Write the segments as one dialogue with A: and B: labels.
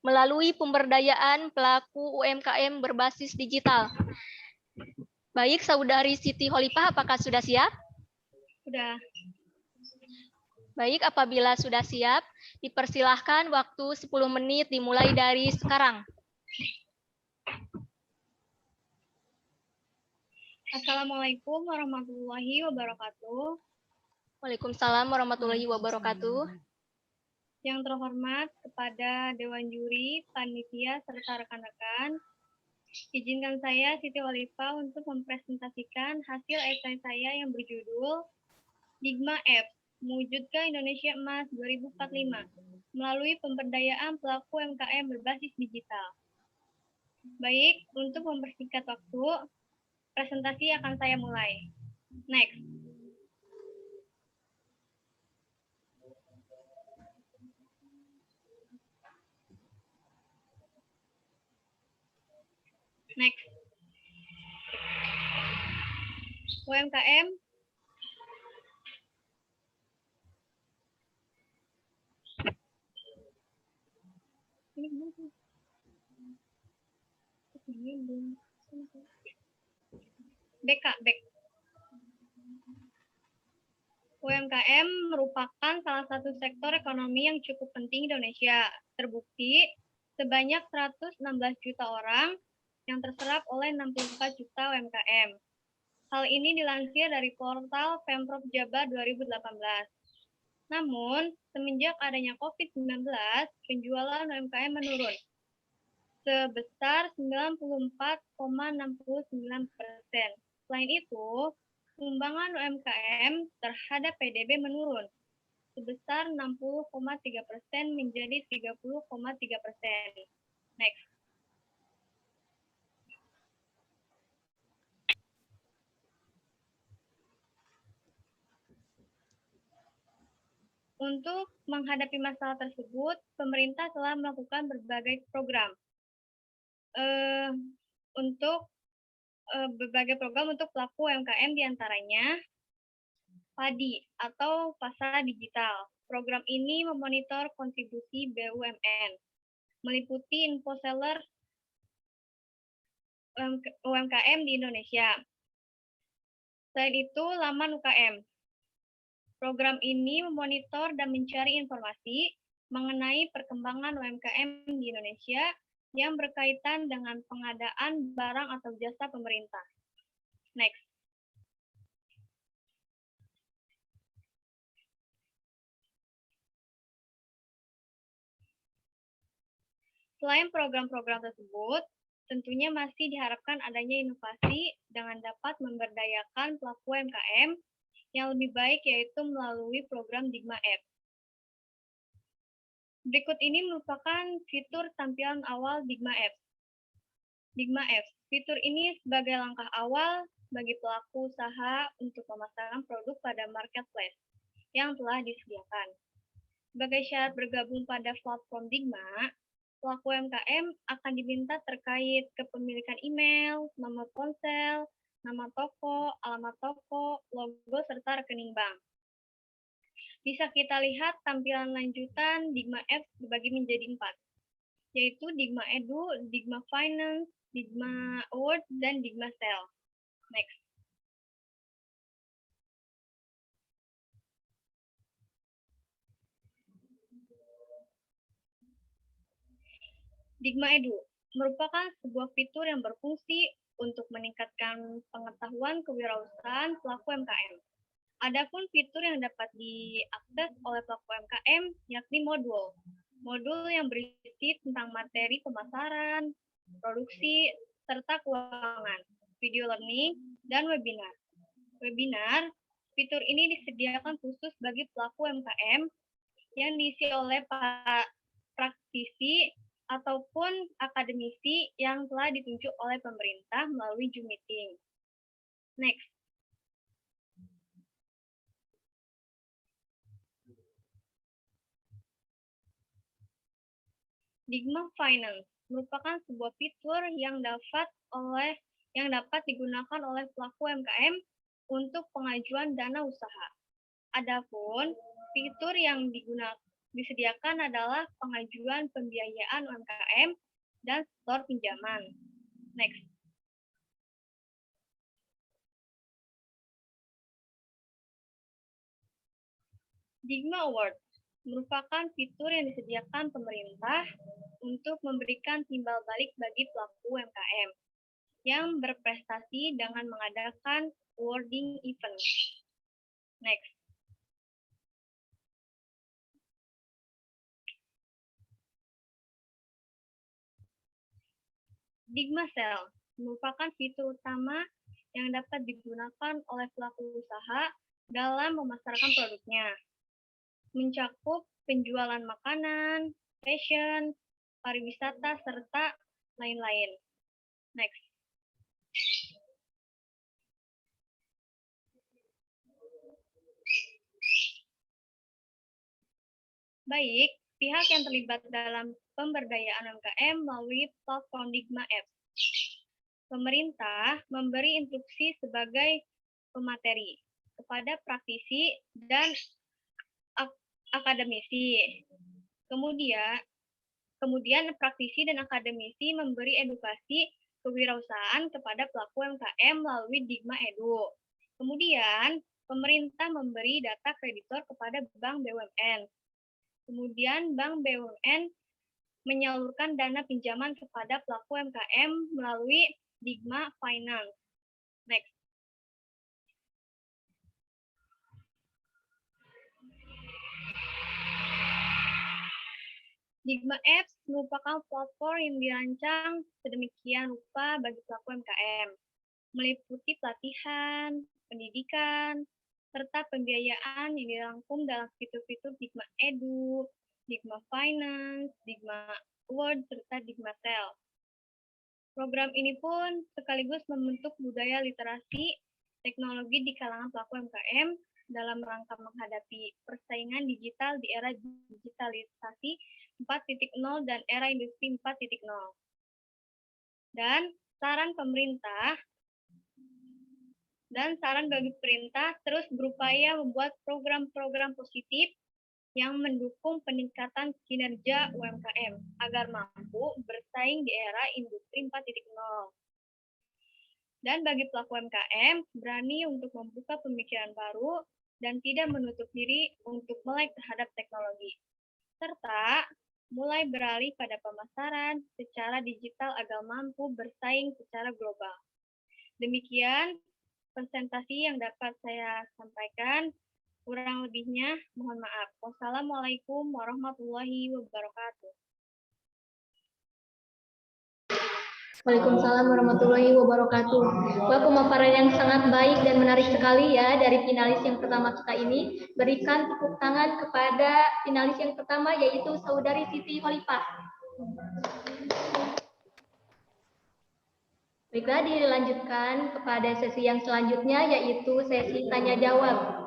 A: melalui pemberdayaan pelaku UMKM berbasis digital. Baik, Saudari Siti Khalifah, apakah sudah siap?
B: Sudah.
A: Baik, apabila sudah siap, dipersilahkan waktu 10 menit dimulai dari sekarang.
B: Assalamualaikum warahmatullahi wabarakatuh.
A: Waalaikumsalam warahmatullahi wabarakatuh.
B: Yang terhormat kepada Dewan Juri, Panitia, serta rekan-rekan, izinkan saya Siti Khalifah untuk mempresentasikan hasil esai saya yang berjudul Digma Apps, mewujudkan Indonesia Emas 2045 melalui pemberdayaan pelaku UMKM berbasis digital. Baik, untuk mempersingkat waktu, presentasi akan saya mulai. Next. Next. UMKM back. UMKM merupakan salah satu sektor ekonomi yang cukup penting di Indonesia. Terbukti sebanyak 116 juta orang yang terserap oleh 64 juta UMKM. Hal ini dilansir dari portal Pemprov Jabar 2018. Namun, semenjak adanya COVID-19, penjualan UMKM menurun sebesar 94,69%. Selain itu, sumbangan UMKM terhadap PDB menurun sebesar 60,3% menjadi 30,3%. Next. Untuk menghadapi masalah tersebut, pemerintah telah melakukan berbagai program. Berbagai program untuk pelaku UMKM diantaranya PADI atau Pasar Digital. Program ini memonitor kontribusi BUMN, meliputi infoseller UMKM di Indonesia. Selain itu, laman UKM. Program ini memonitor dan mencari informasi mengenai perkembangan UMKM di Indonesia yang berkaitan dengan pengadaan barang atau jasa pemerintah. Next. Selain program-program tersebut, tentunya masih diharapkan adanya inovasi dengan dapat memberdayakan pelaku UMKM yang lebih baik, yaitu melalui program Digma Apps. Berikut ini merupakan fitur tampilan awal Digma Apps. Digma Apps, fitur ini sebagai langkah awal bagi pelaku usaha untuk memasarkan produk pada marketplace yang telah disediakan. Sebagai syarat bergabung pada platform Digma, pelaku UMKM akan diminta terkait kepemilikan email, nomor ponsel, nama toko, alamat toko, logo, serta rekening bank. Bisa kita lihat tampilan lanjutan Digma Apps dibagi menjadi 4, yaitu Digma Edu, Digma Finance, Digma Award, dan Digma Sale. Next. Digma Edu merupakan sebuah fitur yang berfungsi untuk meningkatkan pengetahuan kewirausahaan pelaku UMKM. Adapun fitur yang dapat diakses oleh pelaku UMKM yakni modul. Modul yang berisi tentang materi pemasaran, produksi, serta keuangan, video learning, dan webinar. Fitur ini disediakan khusus bagi pelaku UMKM yang diisi oleh para praktisi ataupun akademisi yang telah ditunjuk oleh pemerintah melalui Zoom meeting. Next. Digma Finance merupakan sebuah fitur yang dapat digunakan oleh pelaku UMKM untuk pengajuan dana usaha. Adapun fitur yang disediakan adalah pengajuan pembiayaan UMKM dan store pinjaman. Next. Digma Award merupakan fitur yang disediakan pemerintah untuk memberikan timbal balik bagi pelaku UMKM yang berprestasi dengan mengadakan awarding event. Next. Digma Sale merupakan fitur utama yang dapat digunakan oleh pelaku usaha dalam memasarkan produknya, mencakup penjualan makanan, fashion, pariwisata, serta lain-lain. Next. Baik, pihak yang terlibat dalam pemberdayaan UMKM melalui platform Digma Apps. Pemerintah memberi instruksi sebagai pemateri kepada praktisi dan akademisi. Kemudian praktisi dan akademisi memberi edukasi kewirausahaan kepada pelaku UMKM melalui Digma Edu. Kemudian pemerintah memberi data kreditor kepada bank BUMN. Kemudian bank BUMN menyalurkan dana pinjaman kepada pelaku UMKM melalui Digma Finance. Next. Digma Apps merupakan platform yang dirancang sedemikian rupa bagi pelaku UMKM, meliputi pelatihan, pendidikan, serta pembiayaan yang dirangkum dalam fitur-fitur Digma Edu, Digma Finance, Digma Award, serta Digma Sale. Program ini pun sekaligus membentuk budaya literasi teknologi di kalangan pelaku UMKM dalam rangka menghadapi persaingan digital di era digitalisasi 4.0 dan era industri 4.0. Dan saran bagi pemerintah terus berupaya membuat program-program positif yang mendukung peningkatan kinerja UMKM agar mampu bersaing di era industri 4.0. Dan bagi pelaku UMKM, berani untuk membuka pemikiran baru dan tidak menutup diri untuk melek terhadap teknologi. Serta mulai beralih pada pemasaran secara digital agar mampu bersaing secara global. Demikian presentasi yang dapat saya sampaikan. Kurang lebihnya, mohon maaf. Wassalamualaikum warahmatullahi wabarakatuh.
A: Waalaikumsalam warahmatullahi wabarakatuh. Wah, pemaparan yang sangat baik dan menarik sekali ya dari finalis yang pertama kita ini. Berikan tepuk tangan kepada finalis yang pertama yaitu Saudari Siti Khalifah. Baiklah, dilanjutkan kepada sesi yang selanjutnya yaitu sesi tanya jawab.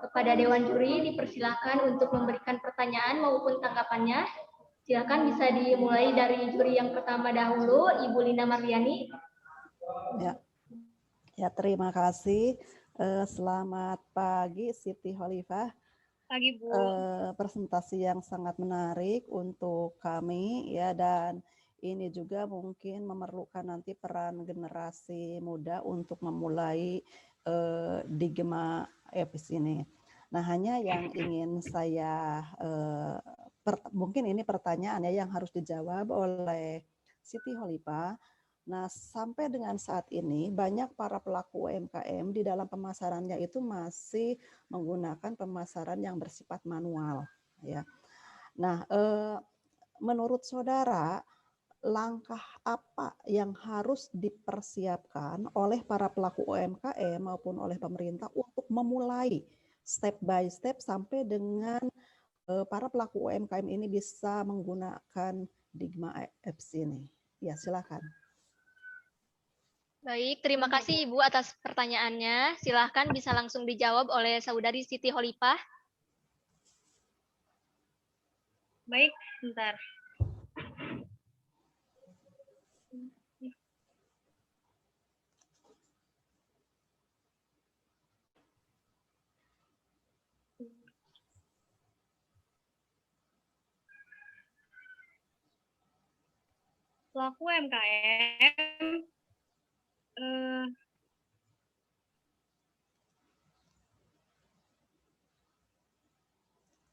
A: Kepada Dewan Juri dipersilakan untuk memberikan pertanyaan maupun tanggapannya. Silakan bisa dimulai dari juri yang pertama dahulu, Ibu Linda Marliani.
C: Ya, terima kasih. Selamat pagi, Siti Khalifah.
B: Pagi, Bu.
C: Presentasi yang sangat menarik untuk kami ya, dan ini juga mungkin memerlukan nanti peran generasi muda untuk memulai Digma Apps ini. Nah, hanya yang ingin saya mungkin ini pertanyaan ya yang harus dijawab oleh Siti Khalifah. Nah, sampai dengan saat ini banyak para pelaku UMKM di dalam pemasarannya itu masih menggunakan pemasaran yang bersifat manual ya. Nah, menurut saudara, langkah apa yang harus dipersiapkan oleh para pelaku UMKM maupun oleh pemerintah untuk memulai step by step sampai dengan para pelaku UMKM ini bisa menggunakan Digma Apps ini? Ya, silakan.
A: Baik, terima kasih Ibu atas pertanyaannya. Silahkan bisa langsung dijawab oleh Saudari Siti Khalifah.
B: Baik, sebentar. pelaku UMKM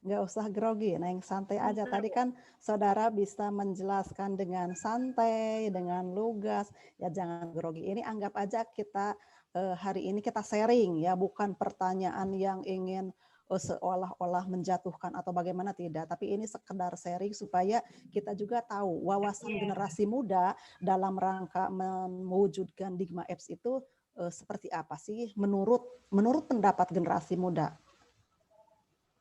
C: Nggak usah grogi, Neng, santai aja. Tadi kan saudara bisa menjelaskan dengan santai, dengan lugas, ya jangan grogi. Ini anggap aja kita hari ini kita sharing ya, bukan pertanyaan yang ingin seolah-olah menjatuhkan atau bagaimana, tidak. Tapi ini sekedar sharing supaya kita juga tahu wawasan generasi muda dalam rangka mewujudkan Digma Apps itu seperti apa sih menurut pendapat generasi muda.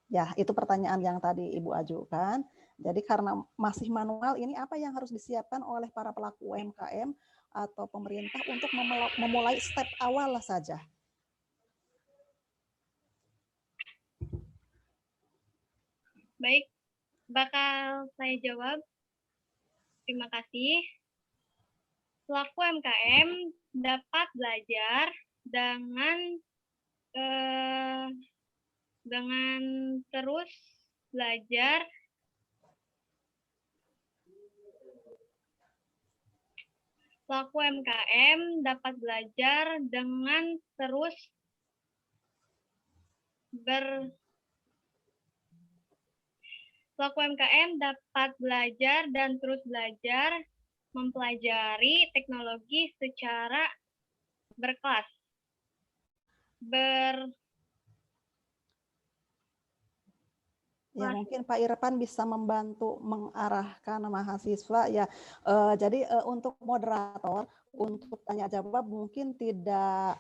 C: Ya, itu pertanyaan yang tadi Ibu ajukan. Jadi karena masih manual, ini apa yang harus disiapkan oleh para pelaku UMKM atau pemerintah untuk memulai step awal saja?
B: Baik, bakal saya jawab. Terima kasih. Pelaku UMKM dapat belajar dengan terus belajar pelaku UMKM dapat belajar dengan terus pelaku UMKM dapat belajar dan terus belajar mempelajari teknologi secara berkelas.
C: Ya, mungkin Pak Irfan bisa membantu mengarahkan mahasiswa ya. Jadi untuk moderator, untuk tanya jawab mungkin tidak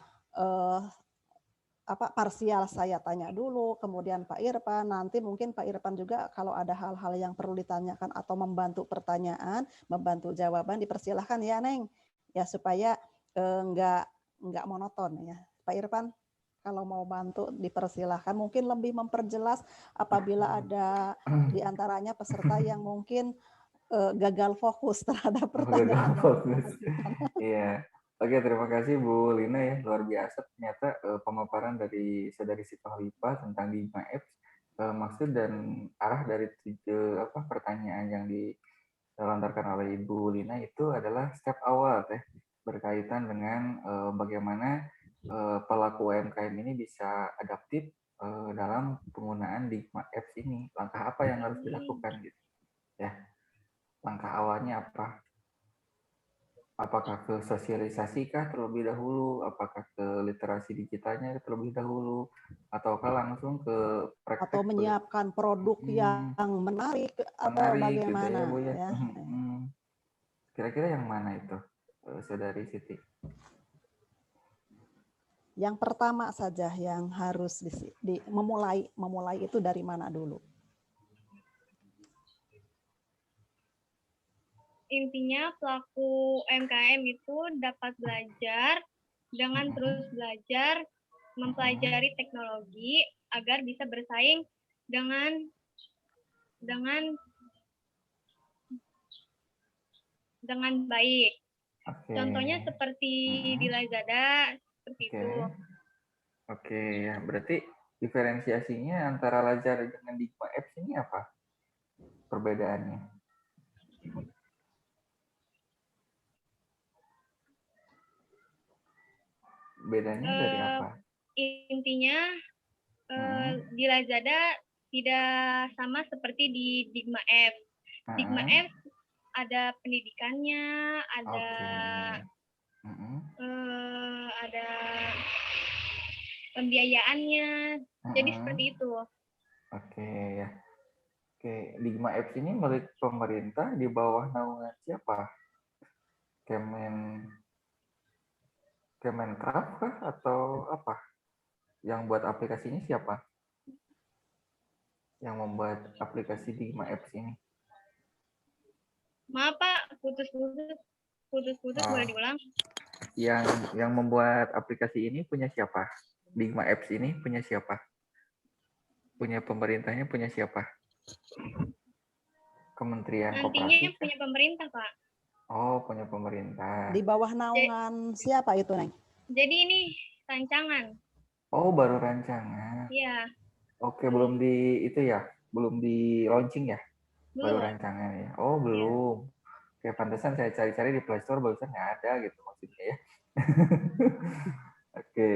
C: parsial, saya tanya dulu, kemudian Pak Irfan, nanti mungkin Pak Irfan juga kalau ada hal-hal yang perlu ditanyakan atau membantu pertanyaan, membantu jawaban, dipersilahkan ya Neng, ya supaya nggak monoton ya. Pak Irfan, kalau mau bantu dipersilahkan, mungkin lebih memperjelas apabila ada diantaranya peserta yang mungkin gagal fokus terhadap pertanyaan.
D: Gagal fokus. Iya. Oke, terima kasih Bu Lina ya, luar biasa ternyata pemaparan dari Saudari Siti Khalifah tentang Digma Apps. Maksud dan arah dari pertanyaan yang dilontarkan oleh Ibu Lina itu adalah step awal berkaitan dengan bagaimana pelaku UMKM ini bisa adaptif dalam penggunaan Digma Apps ini. Langkah apa yang harus dilakukan gitu ya? Langkah awalnya apa? Apakah ke sosialisasi kah terlebih dahulu? Apakah ke literasi digitalnya terlebih dahulu? Ataukah langsung ke praktek?
C: Atau menyiapkan produk yang menarik atau bagaimana?
D: Gitu ya, Bu,
C: ya.
D: Kira-kira yang mana itu, Saudari Siti?
C: Yang pertama saja yang harus memulai itu dari mana dulu?
B: Intinya pelaku UMKM itu dapat belajar dengan terus belajar mempelajari teknologi agar bisa bersaing dengan baik.
D: Oke.
B: Contohnya seperti di Lazada, seperti itu.
D: Oke, ya berarti diferensiasinya antara Lazada dengan Digma Apps ini apa perbedaannya? Bedanya dari apa?
B: Intinya di Lazada tidak sama seperti di Digma Apps. Digma Apps ada pendidikannya, ada pembiayaannya, jadi seperti itu.
D: Oke ya. Oke, Digma Apps ini milik pemerintah di bawah naungan siapa? Kemenkraf kah atau apa? Yang buat aplikasinya siapa? Yang membuat aplikasi Digma Apps ini?
B: Maaf Pak, putus-putus boleh diulang?
D: Yang membuat aplikasi ini punya siapa? Digma Apps ini punya siapa? Punya pemerintahnya punya siapa? Kementerian
B: Nantinya
D: Koperasi?
B: punya pemerintah Pak.
D: Oh, punya pemerintah.
C: Di bawah naungan siapa itu, Neng?
B: Jadi ini rancangan.
D: Oh, baru rancangan.
B: Iya.
D: Oke, belum di itu ya? Belum di launching ya?
B: Belum.
D: Baru rancangan ya? Oh, belum. Kayak pantesan saya cari-cari di Play Store barusan nggak ada gitu maksudnya ya. Oke.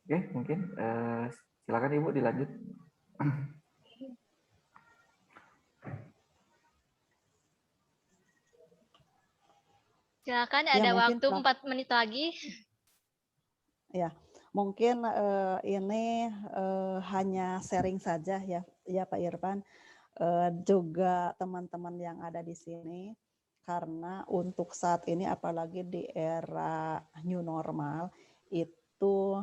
D: Oke, mungkin silakan Ibu dilanjut.
A: Silakan,
C: Ya,
A: ada
C: mungkin
A: waktu 4 menit lagi.
C: ya, mungkin ini hanya sharing saja ya Pak Irfan. Juga teman-teman yang ada di sini, karena untuk saat ini apalagi di era new normal itu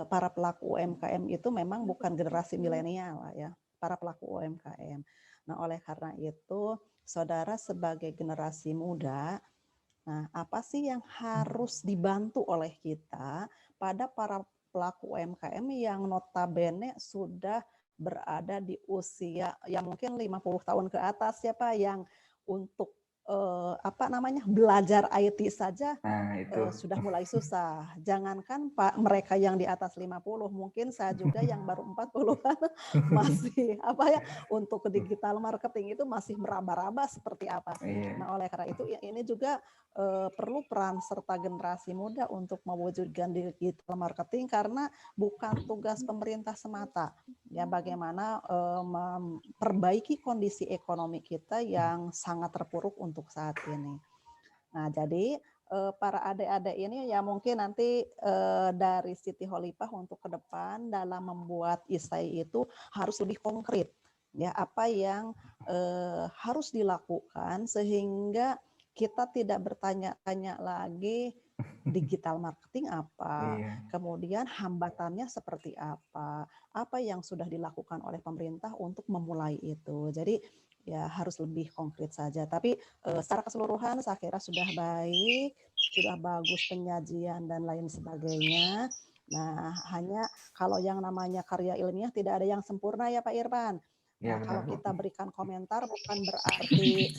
C: para pelaku UMKM itu memang bukan generasi milenial ya, para pelaku UMKM. Nah, oleh karena itu saudara sebagai generasi muda, nah apa sih yang harus dibantu oleh kita pada para pelaku UMKM yang notabene sudah berada di usia yang mungkin 50 tahun ke atas ya Pak, yang untuk belajar IT saja
D: Nah, itu.
C: sudah mulai susah. Jangankan Pak mereka yang di atas 50, mungkin saya juga yang baru 40-an masih untuk digital marketing itu masih meraba-raba seperti apa.
D: Iya.
C: Nah, oleh karena itu ini juga perlu peran serta generasi muda untuk mewujudkan digital marketing, karena bukan tugas pemerintah semata. Ya, bagaimana memperbaiki kondisi ekonomi kita yang sangat terpuruk untuk saat ini. Nah, jadi para adik-adik ini ya mungkin nanti dari Siti Khalifah untuk ke depan dalam membuat isai itu harus lebih konkret. Ya, apa yang harus dilakukan sehingga kita tidak bertanya-tanya lagi digital marketing apa, kemudian hambatannya seperti apa yang sudah dilakukan oleh pemerintah untuk memulai itu. Jadi ya harus lebih konkret saja. Tapi secara keseluruhan saya kira sudah baik, sudah bagus penyajian dan lain sebagainya. Nah, hanya kalau yang namanya karya ilmiah tidak ada yang sempurna ya Pak Irfan. Nah, kalau kita berikan komentar bukan berarti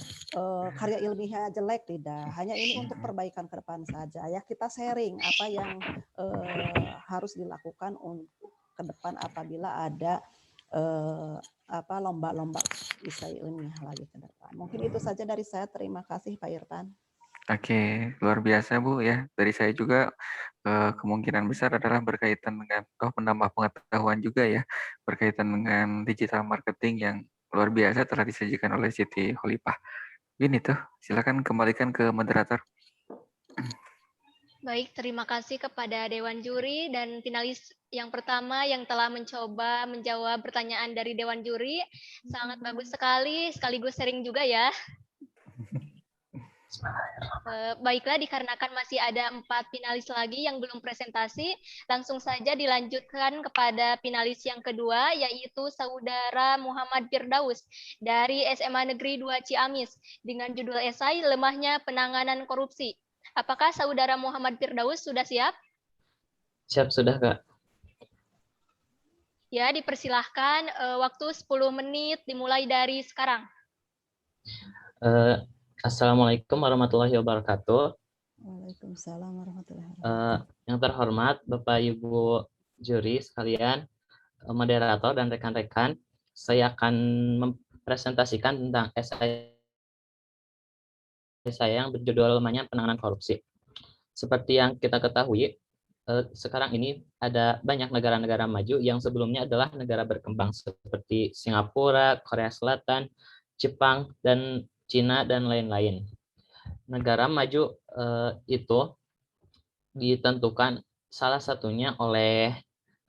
C: karya ilmiahnya jelek, tidak. Hanya ini untuk perbaikan ke depan saja ya. Kita sharing apa yang harus dilakukan untuk ke depan apabila ada lomba-lomba isai ilmiah lagi ke depan. Mungkin itu saja dari saya. Terima kasih Pak Irfan.
D: Oke, luar biasa Bu ya. Dari saya juga kemungkinan besar adalah berkaitan dengan menambah pengetahuan juga ya, berkaitan dengan digital marketing yang luar biasa telah disajikan oleh Siti Khalifah. Ini tuh, silakan kembalikan ke moderator.
A: Baik, terima kasih kepada Dewan Juri dan finalis yang pertama yang telah mencoba menjawab pertanyaan dari Dewan Juri. Sangat bagus sekali, sekaligus sharing juga ya. Baiklah, dikarenakan masih ada 4 finalis lagi yang belum presentasi, langsung saja dilanjutkan kepada finalis yang kedua, yaitu Saudara Muhammad Firdaus dari SMA Negeri 2 Ciamis dengan judul esai Lemahnya Penanganan Korupsi. Apakah Saudara Muhammad Firdaus sudah siap?
E: Siap, sudah Kak.
A: Ya, dipersilahkan. Waktu 10 menit dimulai dari sekarang.
E: Assalamualaikum warahmatullahi wabarakatuh.
C: Waalaikumsalam warahmatullahi wabarakatuh.
E: Yang terhormat Bapak Ibu juri sekalian, moderator dan rekan-rekan, saya akan mempresentasikan tentang esai saya yang berjudul Lemahnya Penanganan Korupsi. Seperti yang kita ketahui, sekarang ini ada banyak negara-negara maju yang sebelumnya adalah negara berkembang seperti Singapura, Korea Selatan, Jepang, dan Cina, dan lain-lain. Negara maju itu ditentukan salah satunya oleh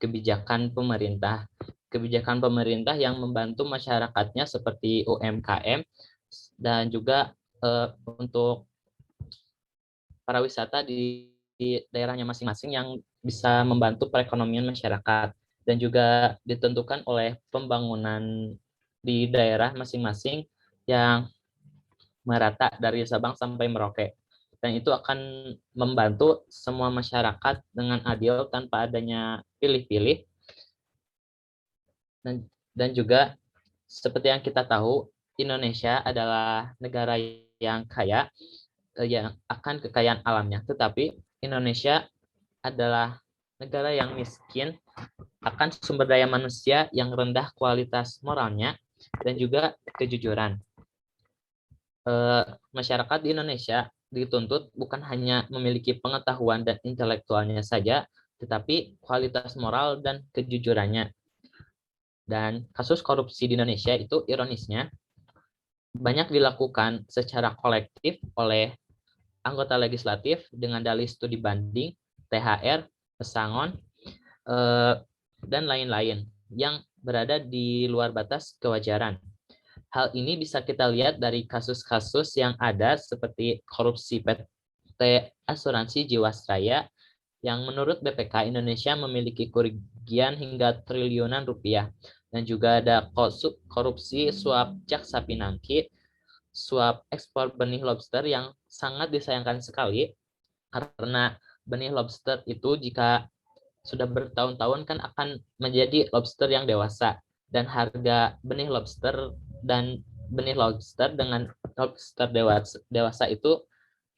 E: kebijakan pemerintah. Kebijakan pemerintah yang membantu masyarakatnya seperti UMKM dan juga untuk para wisata di daerahnya masing-masing yang bisa membantu perekonomian masyarakat, dan juga ditentukan oleh pembangunan di daerah masing-masing yang merata dari Sabang sampai Merauke, dan itu akan membantu semua masyarakat dengan adil tanpa adanya pilih-pilih. Dan juga seperti yang kita tahu, Indonesia adalah negara yang kaya, yang akan kekayaan alamnya, tetapi Indonesia adalah negara yang miskin akan sumber daya manusia yang rendah kualitas moralnya dan juga kejujuran. masyarakat di Indonesia dituntut bukan hanya memiliki pengetahuan dan intelektualnya saja, tetapi kualitas moral dan kejujurannya. Dan kasus korupsi di Indonesia itu ironisnya banyak dilakukan secara kolektif oleh anggota legislatif dengan dalih studi banding, THR, pesangon, dan lain-lain yang berada di luar batas kewajaran. Hal ini bisa kita lihat dari kasus-kasus yang ada seperti korupsi PT Asuransi Jiwasraya yang menurut BPK Indonesia memiliki kerugian hingga triliunan rupiah. Dan juga ada korupsi suap Jaksa Pinangki, suap ekspor benih lobster yang sangat disayangkan sekali karena benih lobster itu jika sudah bertahun-tahun kan akan menjadi lobster yang dewasa, dan harga benih lobster dengan lobster dewasa itu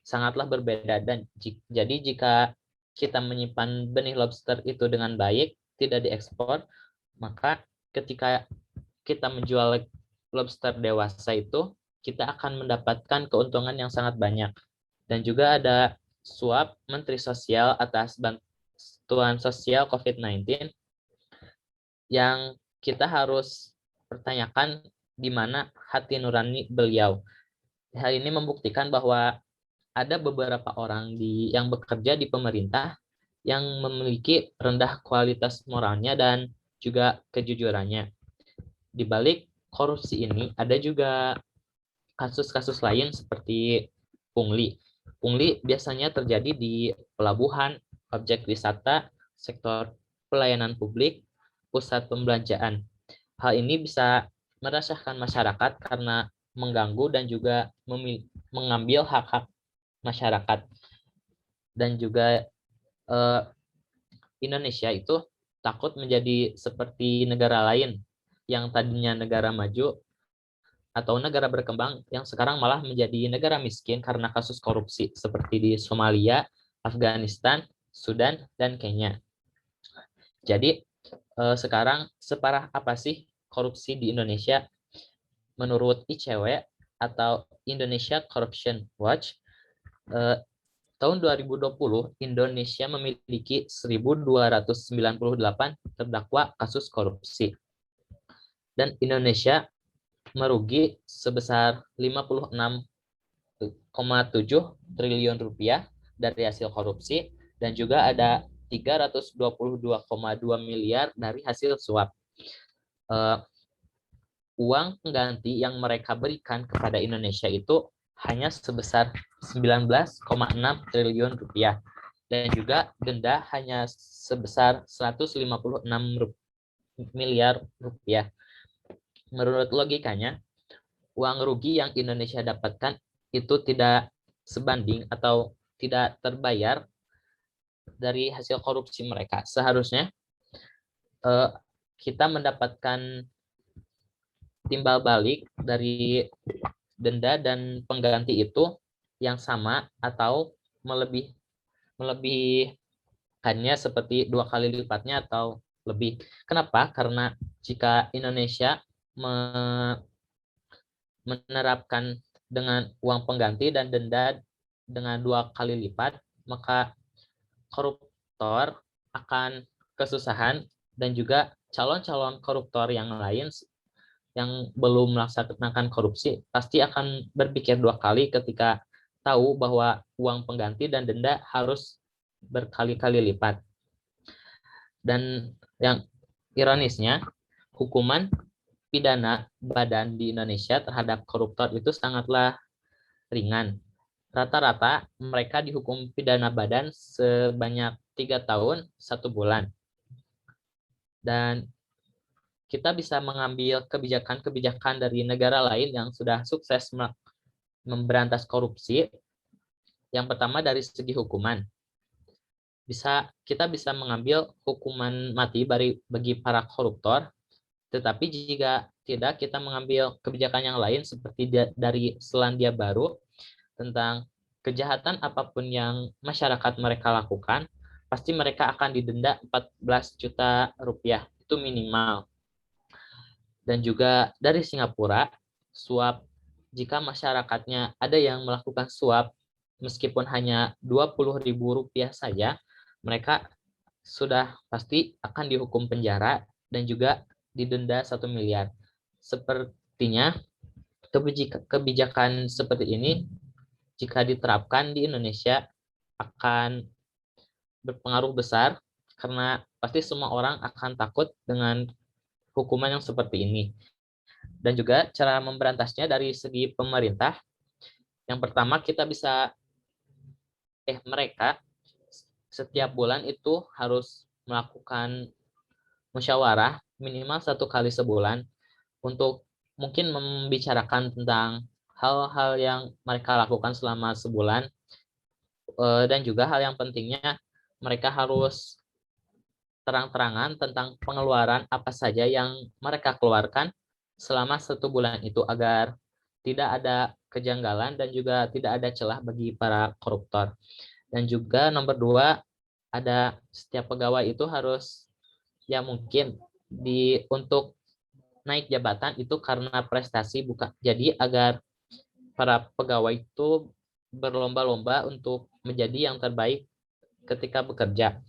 E: sangatlah berbeda. Dan jadi jika kita menyimpan benih lobster itu dengan baik, tidak diekspor, maka ketika kita menjual lobster dewasa itu, kita akan mendapatkan keuntungan yang sangat banyak. Dan juga ada suap Menteri Sosial atas bantuan sosial COVID-19 yang kita harus pertanyakan di mana hati nurani beliau. Hal ini membuktikan bahwa ada beberapa orang yang bekerja di pemerintah yang memiliki rendah kualitas moralnya dan juga kejujurannya. Di balik korupsi ini ada juga kasus-kasus lain seperti pungli. Pungli biasanya terjadi di pelabuhan, objek wisata, sektor pelayanan publik, pusat pembelanjaan. Hal ini bisa meresahkan masyarakat karena mengganggu dan juga mengambil hak-hak masyarakat. Dan juga Indonesia itu takut menjadi seperti negara lain yang tadinya negara maju atau negara berkembang yang sekarang malah menjadi negara miskin karena kasus korupsi seperti di Somalia, Afghanistan, Sudan, dan Kenya. Jadi sekarang separah apa sih korupsi di Indonesia? Menurut ICW atau Indonesia Corruption Watch, tahun 2020 Indonesia memiliki 1.298 terdakwa kasus korupsi. Dan Indonesia merugi sebesar 56,7 triliun rupiah dari hasil korupsi, dan juga ada 322,2 miliar dari hasil suap. Uang pengganti yang mereka berikan kepada Indonesia itu hanya sebesar 19,6 triliun rupiah, dan juga denda hanya sebesar 156 miliar rupiah. Menurut logikanya, uang rugi yang Indonesia dapatkan itu tidak sebanding atau tidak terbayar dari hasil korupsi mereka. Seharusnya kita mendapatkan timbal balik dari denda dan pengganti itu yang sama atau melebihkannya seperti 2 kali lipatnya atau lebih. Kenapa? Karena jika Indonesia menerapkan dengan uang pengganti dan denda dengan 2 kali lipat, maka koruptor akan kesusahan, dan juga calon-calon koruptor yang lain yang belum melaksanakan korupsi pasti akan berpikir 2 kali ketika tahu bahwa uang pengganti dan denda harus berkali-kali lipat. Dan yang ironisnya, hukuman pidana badan di Indonesia terhadap koruptor itu sangatlah ringan. Rata-rata mereka dihukum pidana badan sebanyak 3 tahun 1 bulan. Dan kita bisa mengambil kebijakan-kebijakan dari negara lain yang sudah sukses memberantas korupsi. Yang pertama dari segi hukuman. Kita bisa mengambil hukuman mati bagi para koruptor, tetapi jika tidak, kita mengambil kebijakan yang lain seperti dari Selandia Baru tentang kejahatan apapun yang masyarakat mereka lakukan, pasti mereka akan didenda 14 juta rupiah, itu minimal. Dan juga dari Singapura, suap jika masyarakatnya ada yang melakukan suap meskipun hanya Rp20.000 saja, mereka sudah pasti akan dihukum penjara dan juga didenda 1 miliar. Sepertinya kebijakan seperti ini jika diterapkan di Indonesia akan berpengaruh besar karena pasti semua orang akan takut dengan hukuman yang seperti ini. Dan juga cara memberantasnya dari segi pemerintah, yang pertama kita bisa mereka setiap bulan itu harus melakukan musyawarah minimal 1 kali sebulan untuk mungkin membicarakan tentang hal-hal yang mereka lakukan selama sebulan, dan juga hal yang pentingnya mereka harus terang-terangan tentang pengeluaran apa saja yang mereka keluarkan selama 1 bulan itu agar tidak ada kejanggalan dan juga tidak ada celah bagi para koruptor. Dan juga nomor 2, ada setiap pegawai itu harus ya mungkin untuk naik jabatan itu karena prestasi, bukan jadi agar para pegawai itu berlomba-lomba untuk menjadi yang terbaik ketika bekerja.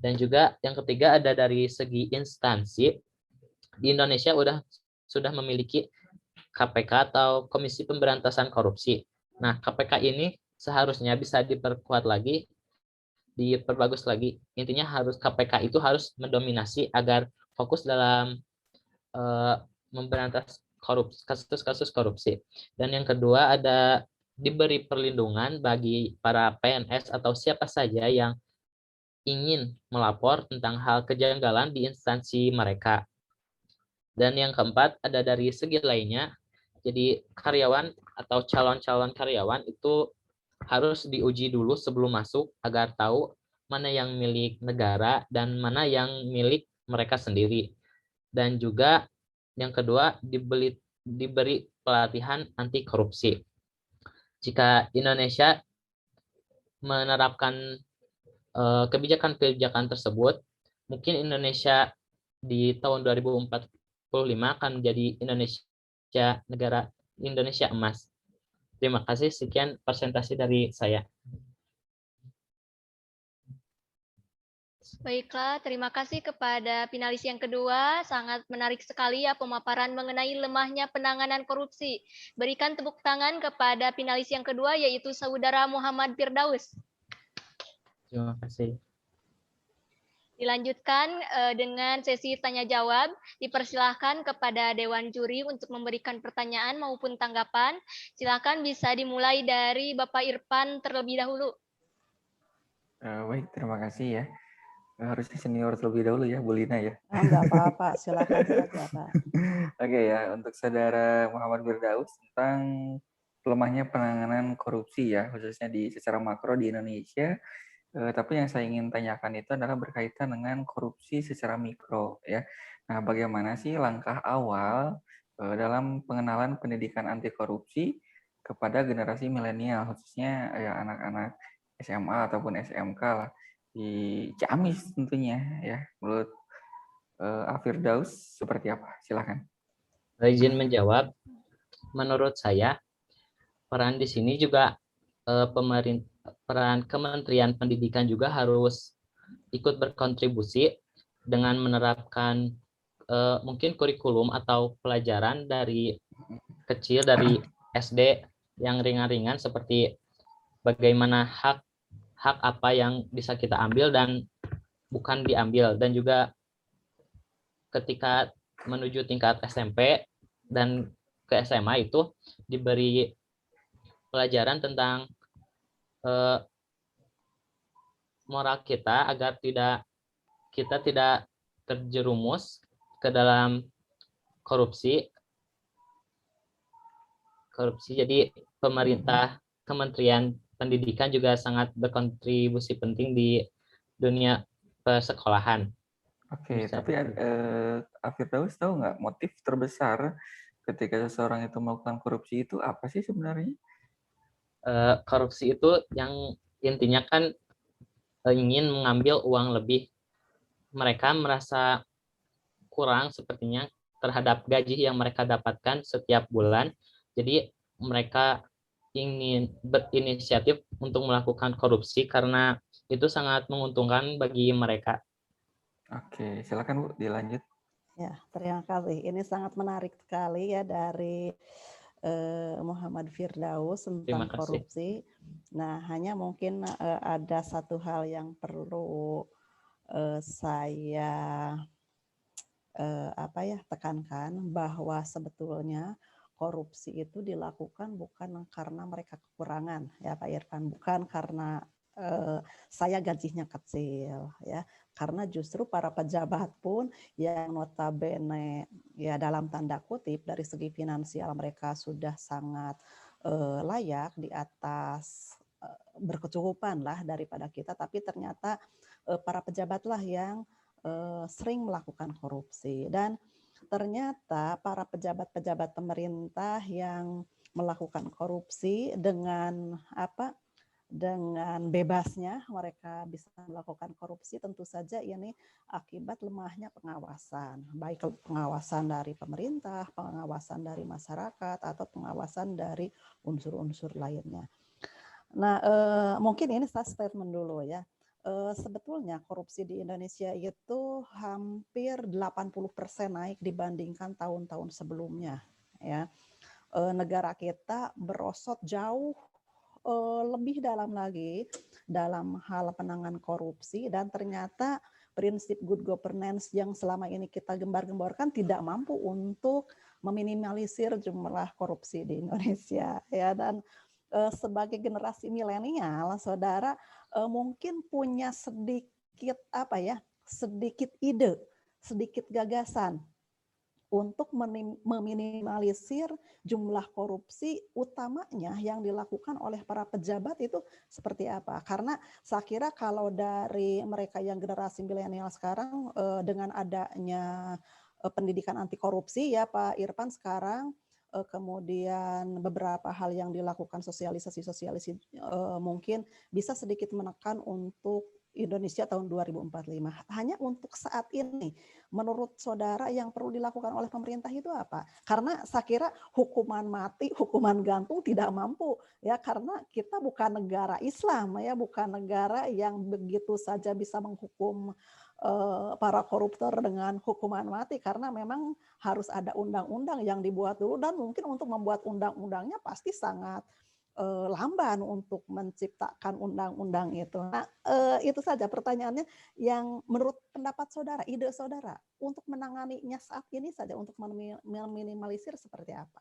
E: Dan juga yang ketiga ada dari segi instansi. Di Indonesia sudah memiliki KPK atau Komisi Pemberantasan Korupsi. Nah, KPK ini seharusnya bisa diperkuat lagi, diperbagus lagi. Intinya KPK itu harus mendominasi agar fokus dalam memberantas kasus-kasus korupsi. Dan yang kedua ada diberi perlindungan bagi para PNS atau siapa saja yang ingin melapor tentang hal kejanggalan di instansi mereka. Dan yang keempat ada dari segi lainnya, jadi karyawan atau calon-calon karyawan itu harus diuji dulu sebelum masuk agar tahu mana yang milik negara dan mana yang milik mereka sendiri. Dan juga yang kedua diberi pelatihan anti korupsi. Jika Indonesia menerapkan kebijakan-kebijakan tersebut, mungkin Indonesia di tahun 2045 akan menjadi Indonesia emas. Terima kasih, sekian presentasi dari saya.
A: Baiklah, terima kasih kepada finalis yang kedua. Sangat menarik sekali ya pemaparan mengenai lemahnya penanganan korupsi. Berikan tepuk tangan kepada finalis yang kedua, yaitu Saudara Muhammad Firdaus.
E: Terima kasih.
A: Dilanjutkan dengan sesi tanya jawab. Dipersilahkan kepada Dewan Juri untuk memberikan pertanyaan maupun tanggapan. Silakan bisa dimulai dari Bapak Irfan terlebih dahulu.
D: Baik, terima kasih ya. Harusnya senior terlebih dahulu ya, Bu Lina ya.
C: Enggak apa-apa, silakan saja Pak.
D: Oke ya, untuk Saudara Muhammad Firdaus tentang lemahnya penanganan korupsi ya, khususnya secara makro di Indonesia. Tapi yang saya ingin tanyakan itu adalah berkaitan dengan korupsi secara mikro ya. Nah, bagaimana sih langkah awal dalam pengenalan pendidikan anti korupsi kepada generasi milenial, khususnya ya anak-anak SMA ataupun SMK lah di Ciamis tentunya ya. Menurut Firdaus seperti apa? Silakan.
E: Izin menjawab. Menurut saya peran di sini juga peran Kementerian Pendidikan juga harus ikut berkontribusi dengan menerapkan mungkin kurikulum atau pelajaran dari kecil, dari SD yang ringan-ringan seperti bagaimana hak apa yang bisa kita ambil dan bukan diambil, dan juga ketika menuju tingkat SMP dan ke SMA itu diberi pelajaran tentang moral kita agar kita tidak terjerumus ke dalam korupsi. Jadi pemerintah, Kementerian Pendidikan juga sangat berkontribusi penting di dunia persekolahan.
D: Oke, tapi Firdaus tahu nggak motif terbesar ketika seseorang itu melakukan korupsi itu apa sih sebenarnya?
E: Korupsi itu yang intinya kan ingin mengambil uang lebih. Mereka merasa kurang sepertinya terhadap gaji yang mereka dapatkan setiap bulan. Jadi mereka ingin berinisiatif untuk melakukan korupsi karena itu sangat menguntungkan bagi mereka.
D: Oke, silakan Bu, dilanjut.
C: Ya, terima kasih. Ini sangat menarik sekali ya dari Muhammad Firdaus
E: Terima
C: tentang
E: kasih.
C: korupsi. Nah, hanya mungkin ada satu hal yang perlu saya tekankan, bahwa sebetulnya korupsi itu dilakukan bukan karena mereka kekurangan, ya Pak Irfan, bukan karena saya gajinya kecil, ya, karena justru para pejabat pun yang notabene ya dalam tanda kutip dari segi finansial mereka sudah sangat layak di atas berkecukupan lah daripada kita, tapi ternyata para pejabatlah yang sering melakukan korupsi. Dan ternyata para pejabat-pejabat pemerintah yang melakukan korupsi dengan dengan bebasnya mereka bisa melakukan korupsi, tentu saja ini akibat lemahnya pengawasan, baik pengawasan dari pemerintah, pengawasan dari masyarakat, atau pengawasan dari unsur-unsur lainnya. Nah, mungkin ini saya statement dulu ya. Sebetulnya korupsi di Indonesia itu hampir 80% naik dibandingkan tahun-tahun sebelumnya. Ya, negara kita berosot jauh lebih dalam lagi dalam hal penanganan korupsi, dan ternyata prinsip good governance yang selama ini kita gembar-gemborkan tidak mampu untuk meminimalisir jumlah korupsi di Indonesia. Ya, dan sebagai generasi milenial, saudara mungkin punya sedikit ide, sedikit gagasan untuk meminimalisir jumlah korupsi, utamanya yang dilakukan oleh para pejabat itu seperti apa. Karena saya kira kalau dari mereka yang generasi milenial sekarang dengan adanya pendidikan anti korupsi ya Pak Irfan sekarang, kemudian beberapa hal yang dilakukan sosialisasi mungkin bisa sedikit menekan untuk Indonesia tahun 2045. Hanya untuk saat ini, menurut saudara yang perlu dilakukan oleh pemerintah itu apa? Karena saya kira hukuman mati, hukuman gantung tidak mampu ya, karena kita bukan negara Islam ya, bukan negara yang begitu saja bisa menghukum para koruptor dengan hukuman mati, karena memang harus ada undang-undang yang dibuat dulu, dan mungkin untuk membuat undang-undangnya pasti sangat lamban untuk menciptakan undang-undang itu. Nah, itu saja pertanyaannya yang menurut pendapat saudara, ide saudara untuk menanganinya saat ini saja, untuk meminimalisir seperti apa?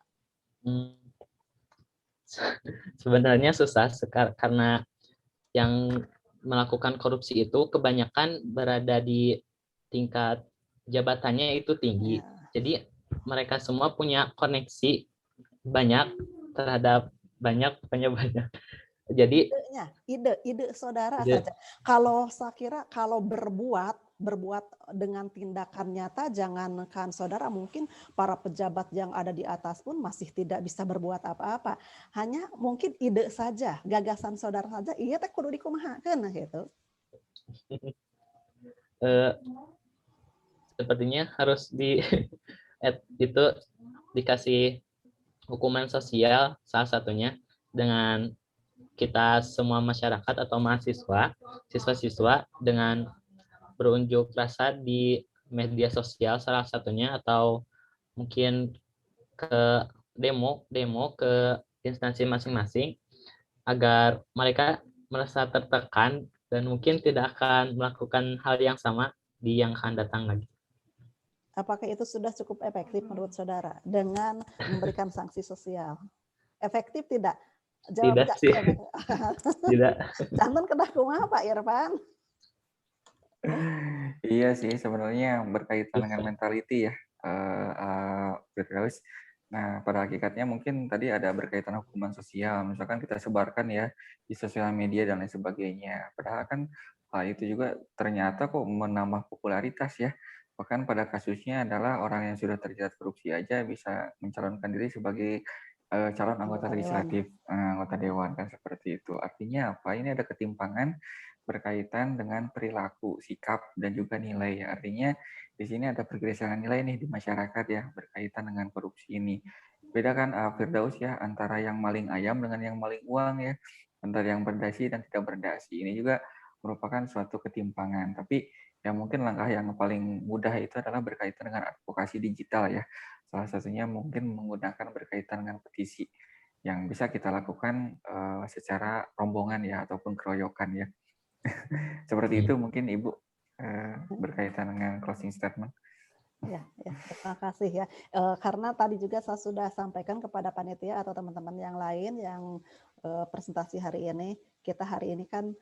E: Sebenarnya susah karena yang melakukan korupsi itu kebanyakan berada di tingkat jabatannya itu tinggi.
C: Ya.
E: Jadi mereka semua punya koneksi banyak terhadap banyak. Jadi
C: ide saudara saja. Kalau saya kira kalau berbuat dengan tindakan nyata, jangankan saudara, mungkin para pejabat yang ada di atas pun masih tidak bisa berbuat apa-apa. Hanya mungkin ide saja, gagasan saudara saja, iya teh kudu dikumahakeun gitu.
E: Sepertinya harus itu dikasih hukuman sosial, salah satunya dengan kita semua masyarakat atau mahasiswa, siswa-siswa dengan berunjuk rasa di media sosial salah satunya, atau mungkin ke demo ke instansi masing-masing agar mereka merasa tertekan dan mungkin tidak akan melakukan hal yang sama di yang akan datang lagi.
C: Apakah itu sudah cukup efektif menurut saudara dengan memberikan sanksi sosial? Efektif tidak? Jawab
E: tidak sih. Tidak.
C: Jangan kedah kumaha Pak Irfan.
D: Iya sih, sebenarnya berkaitan dengan mentality ya, Firdaus. Nah, pada hakikatnya mungkin tadi ada berkaitan hukuman sosial, misalkan kita sebarkan ya di sosial media dan lain sebagainya. Padahal kan hal itu juga ternyata kok menambah popularitas ya. Bahkan pada kasusnya adalah orang yang sudah terjerat korupsi aja bisa mencalonkan diri sebagai calon anggota legislatif, anggota dewan kan seperti itu. Artinya apa? Ini ada ketimpangan berkaitan dengan perilaku, sikap, dan juga nilai. Artinya di sini ada pergeseran nilai nih di masyarakat ya berkaitan dengan korupsi ini. beda kan Firdaus ya antara yang maling ayam dengan yang maling uang ya, antara yang berdasi dan tidak berdasi. Ini juga merupakan suatu ketimpangan. Tapi ya mungkin langkah yang paling mudah itu adalah berkaitan dengan advokasi digital ya. Salah satunya mungkin menggunakan berkaitan dengan petisi yang bisa kita lakukan secara rombongan ya ataupun keroyokan ya. Seperti itu mungkin Ibu berkaitan dengan closing statement.
C: Ya, terima kasih ya. Karena tadi juga saya sudah sampaikan kepada panitia atau teman-teman yang lain yang presentasi hari ini, kita hari ini kan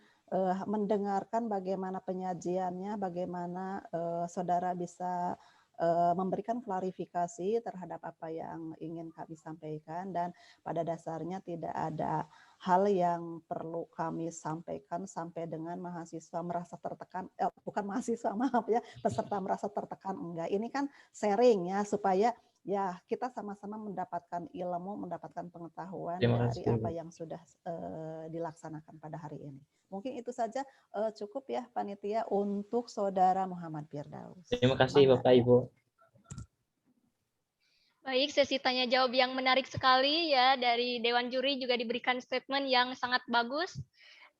C: mendengarkan bagaimana penyajiannya, bagaimana saudara bisa memberikan klarifikasi terhadap apa yang ingin kami sampaikan, dan pada dasarnya tidak ada hal yang perlu kami sampaikan sampai dengan mahasiswa merasa tertekan, bukan mahasiswa, maaf ya, peserta merasa tertekan, enggak. Ini kan sharing ya, supaya ya kita sama-sama mendapatkan ilmu, mendapatkan pengetahuan dari apa yang sudah dilaksanakan pada hari ini. Mungkin itu saja cukup ya panitia untuk Saudara Muhammad Firdaus.
E: Terima kasih Bapak Ibu.
A: Baik, sesi tanya jawab yang menarik sekali ya, dari Dewan Juri juga diberikan statement yang sangat bagus.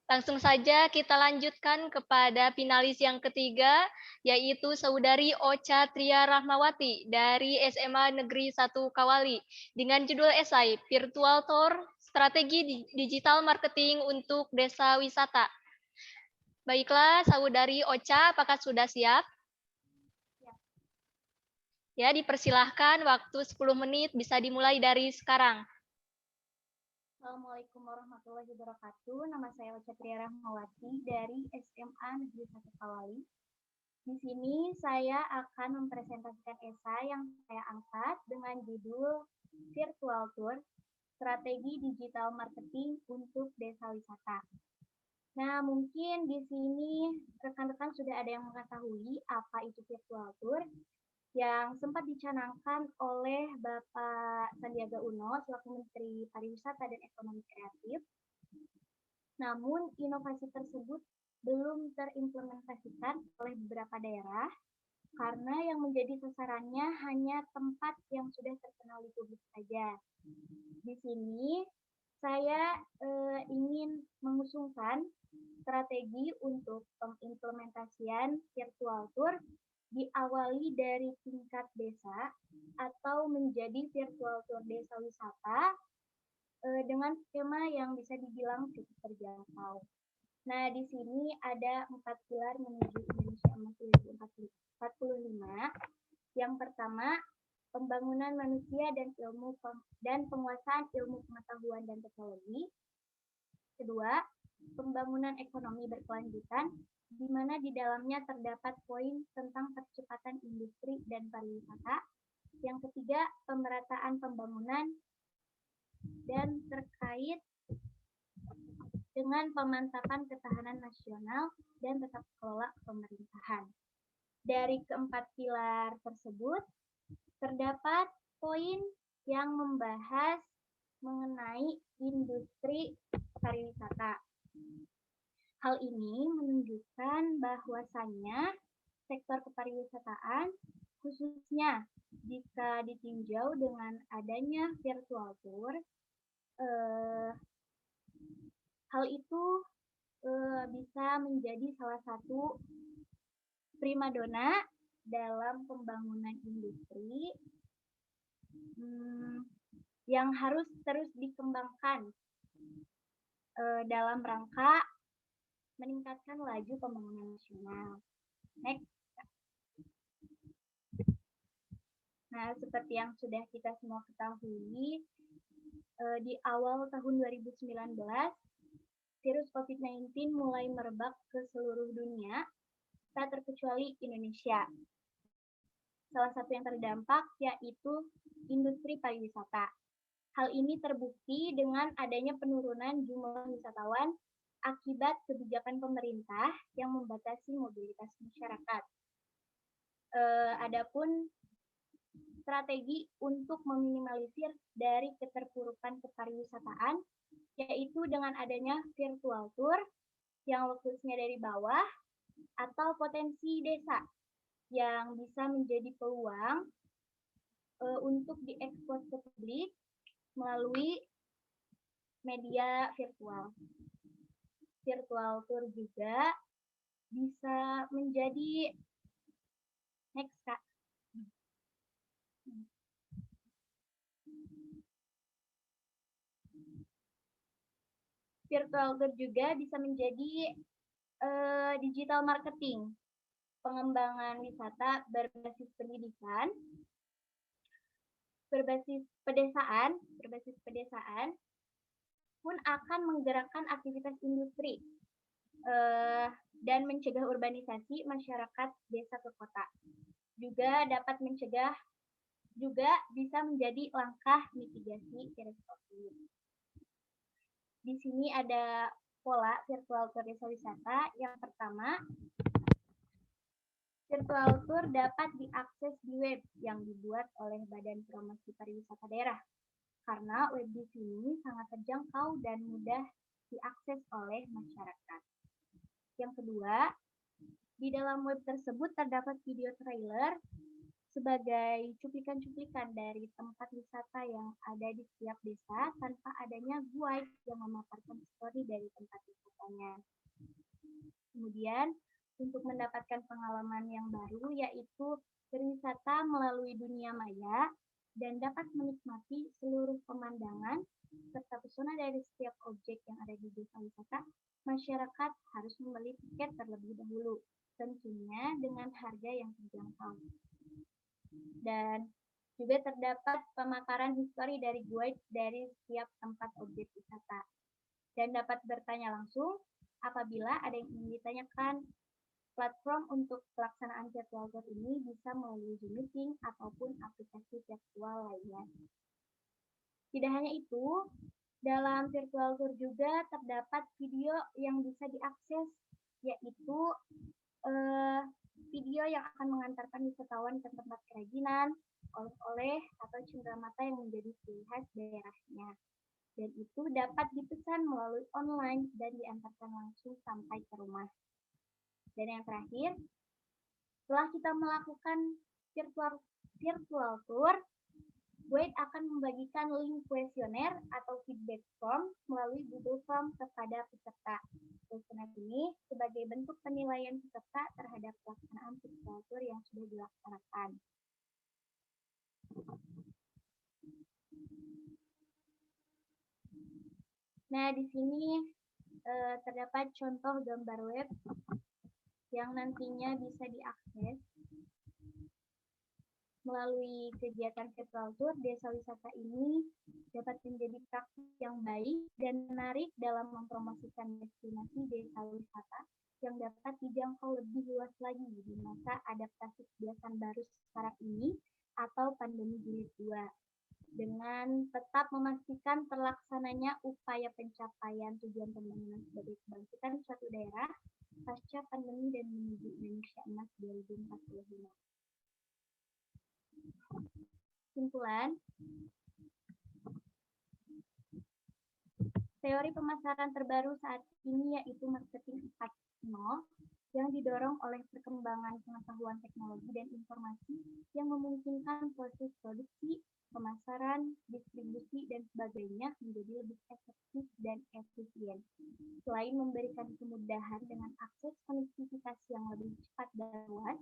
A: Langsung saja kita lanjutkan kepada finalis yang ketiga, yaitu Saudari Ocha Tria Rahmawati dari SMA Negeri 1 Kawali dengan judul esai Virtual Tour Strategi Digital Marketing untuk Desa Wisata. Baiklah, Saudari Ocha, apakah sudah siap? Ya, dipersilahkan waktu 10 menit bisa dimulai dari sekarang.
F: Assalamualaikum warahmatullahi wabarakatuh. Nama saya Ocha Tria Rahmawati dari SMA Negeri 1 Kawali. Di sini saya akan mempresentasikan esai yang saya angkat dengan judul Virtual Tour Strategi Digital Marketing untuk Desa Wisata. Nah, mungkin di sini rekan-rekan sudah ada yang mengetahui apa itu virtual tour yang sempat dicanangkan oleh Bapak Sandiaga Uno selaku Menteri Pariwisata dan Ekonomi Kreatif. Namun, inovasi tersebut belum terimplementasikan oleh beberapa daerah karena yang menjadi sasarannya hanya tempat yang sudah terkenal di publik saja. Di sini saya ingin mengusungkan strategi untuk pengimplementasian virtual tour diawali dari tingkat desa atau menjadi virtual tour desa wisata dengan skema yang bisa dibilang cukup terjangkau. Nah, di sini ada 4 pilar menuju Indonesia Emas 2045. Yang pertama, pembangunan manusia dan penguasaan ilmu pengetahuan dan teknologi. Kedua, pembangunan ekonomi berkelanjutan, di mana di dalamnya terdapat poin tentang percepatan industri dan pariwisata. Yang ketiga, pemerataan pembangunan dan terkait dengan pemantapan ketahanan nasional dan tata kelola pemerintahan. Dari keempat pilar tersebut, terdapat poin yang membahas mengenai industri pariwisata. Hal ini menunjukkan bahwasannya sektor kepariwisataan, khususnya jika ditinjau dengan adanya virtual tour, hal itu bisa menjadi salah satu primadona dalam pembangunan industri yang harus terus dikembangkan dalam rangka meningkatkan laju pembangunan nasional. Next. Nah, seperti yang sudah kita semua ketahui, di awal tahun 2019, virus COVID-19 mulai merebak ke seluruh dunia, tak terkecuali Indonesia. Salah satu yang terdampak yaitu industri pariwisata. Hal ini terbukti dengan adanya penurunan jumlah wisatawan akibat kebijakan pemerintah yang membatasi mobilitas masyarakat. Adapun strategi untuk meminimalisir dari keterpurukan kepariwisataan, yaitu dengan adanya virtual tour yang lokusnya dari bawah atau potensi desa yang bisa menjadi peluang untuk diekspos ke publik melalui media virtual. Virtual tour juga bisa menjadi next Kak. Virtual tour juga bisa menjadi digital marketing, pengembangan wisata berbasis pendidikan, berbasis pedesaan pun akan menggerakkan aktivitas industri dan mencegah urbanisasi masyarakat desa ke kota. Juga dapat mencegah, juga bisa menjadi langkah mitigasi virus COVID. Di sini ada pola virtual tour desa wisata. Yang pertama, virtual tour dapat diakses di web yang dibuat oleh Badan Promosi Pariwisata Daerah. Karena web di sini sangat terjangkau dan mudah diakses oleh masyarakat. Yang kedua, di dalam web tersebut terdapat video trailer sebagai cuplikan-cuplikan dari tempat wisata yang ada di setiap desa tanpa adanya guide yang memaparkan story dari tempat wisatanya. Kemudian, untuk mendapatkan pengalaman yang baru yaitu berwisata melalui dunia maya dan dapat menikmati seluruh pemandangan serta pesona dari setiap objek yang ada di desa wisata, masyarakat harus membeli tiket terlebih dahulu, tentunya dengan harga yang terjangkau. Dan juga terdapat pemaparan histori dari guide dari setiap tempat objek wisata. Dan dapat bertanya langsung apabila ada yang ingin ditanyakan. Platform untuk pelaksanaan virtual tour ini bisa melalui Zoom Meeting ataupun aplikasi virtual lainnya. Tidak hanya itu, dalam virtual tour juga terdapat video yang bisa diakses, yaitu video yang akan mengantarkan wisatawan ke tempat kerajinan, oleh-oleh, atau cenderamata yang menjadi ciri khas daerahnya. Dan itu dapat dipesan melalui online dan diantarkan langsung sampai ke rumah. Dan yang terakhir, setelah kita melakukan virtual tour, guide akan membagikan link kuesioner atau feedback form melalui Google Form kepada peserta. Kuesioner ini sebagai bentuk penilaian peserta terhadap pelaksanaan virtual tour yang sudah dilaksanakan. Nah, di sini terdapat contoh gambar web yang nantinya bisa diakses melalui kegiatan virtual tour. Desa wisata ini dapat menjadi praktik yang baik dan menarik dalam mempromosikan destinasi desa wisata yang dapat dijangkau lebih luas lagi di masa adaptasi kebiasaan baru sekarang ini atau pandemi jilid 2, dengan tetap memastikan terlaksananya upaya pencapaian tujuan pembangunan sebagai kebangkitan suatu daerah pasca pandemi dan menuju Indonesia Emas 2045. Kesimpulan, teori pemasaran terbaru saat ini yaitu marketing 4.0 yang didorong oleh perkembangan pengetahuan teknologi dan informasi yang memungkinkan proses produksi, pemasaran, distribusi, dan sebagainya menjadi lebih efektif dan efisien. Selain memberikan kemudahan dengan akses konektivitas yang lebih cepat dan luas,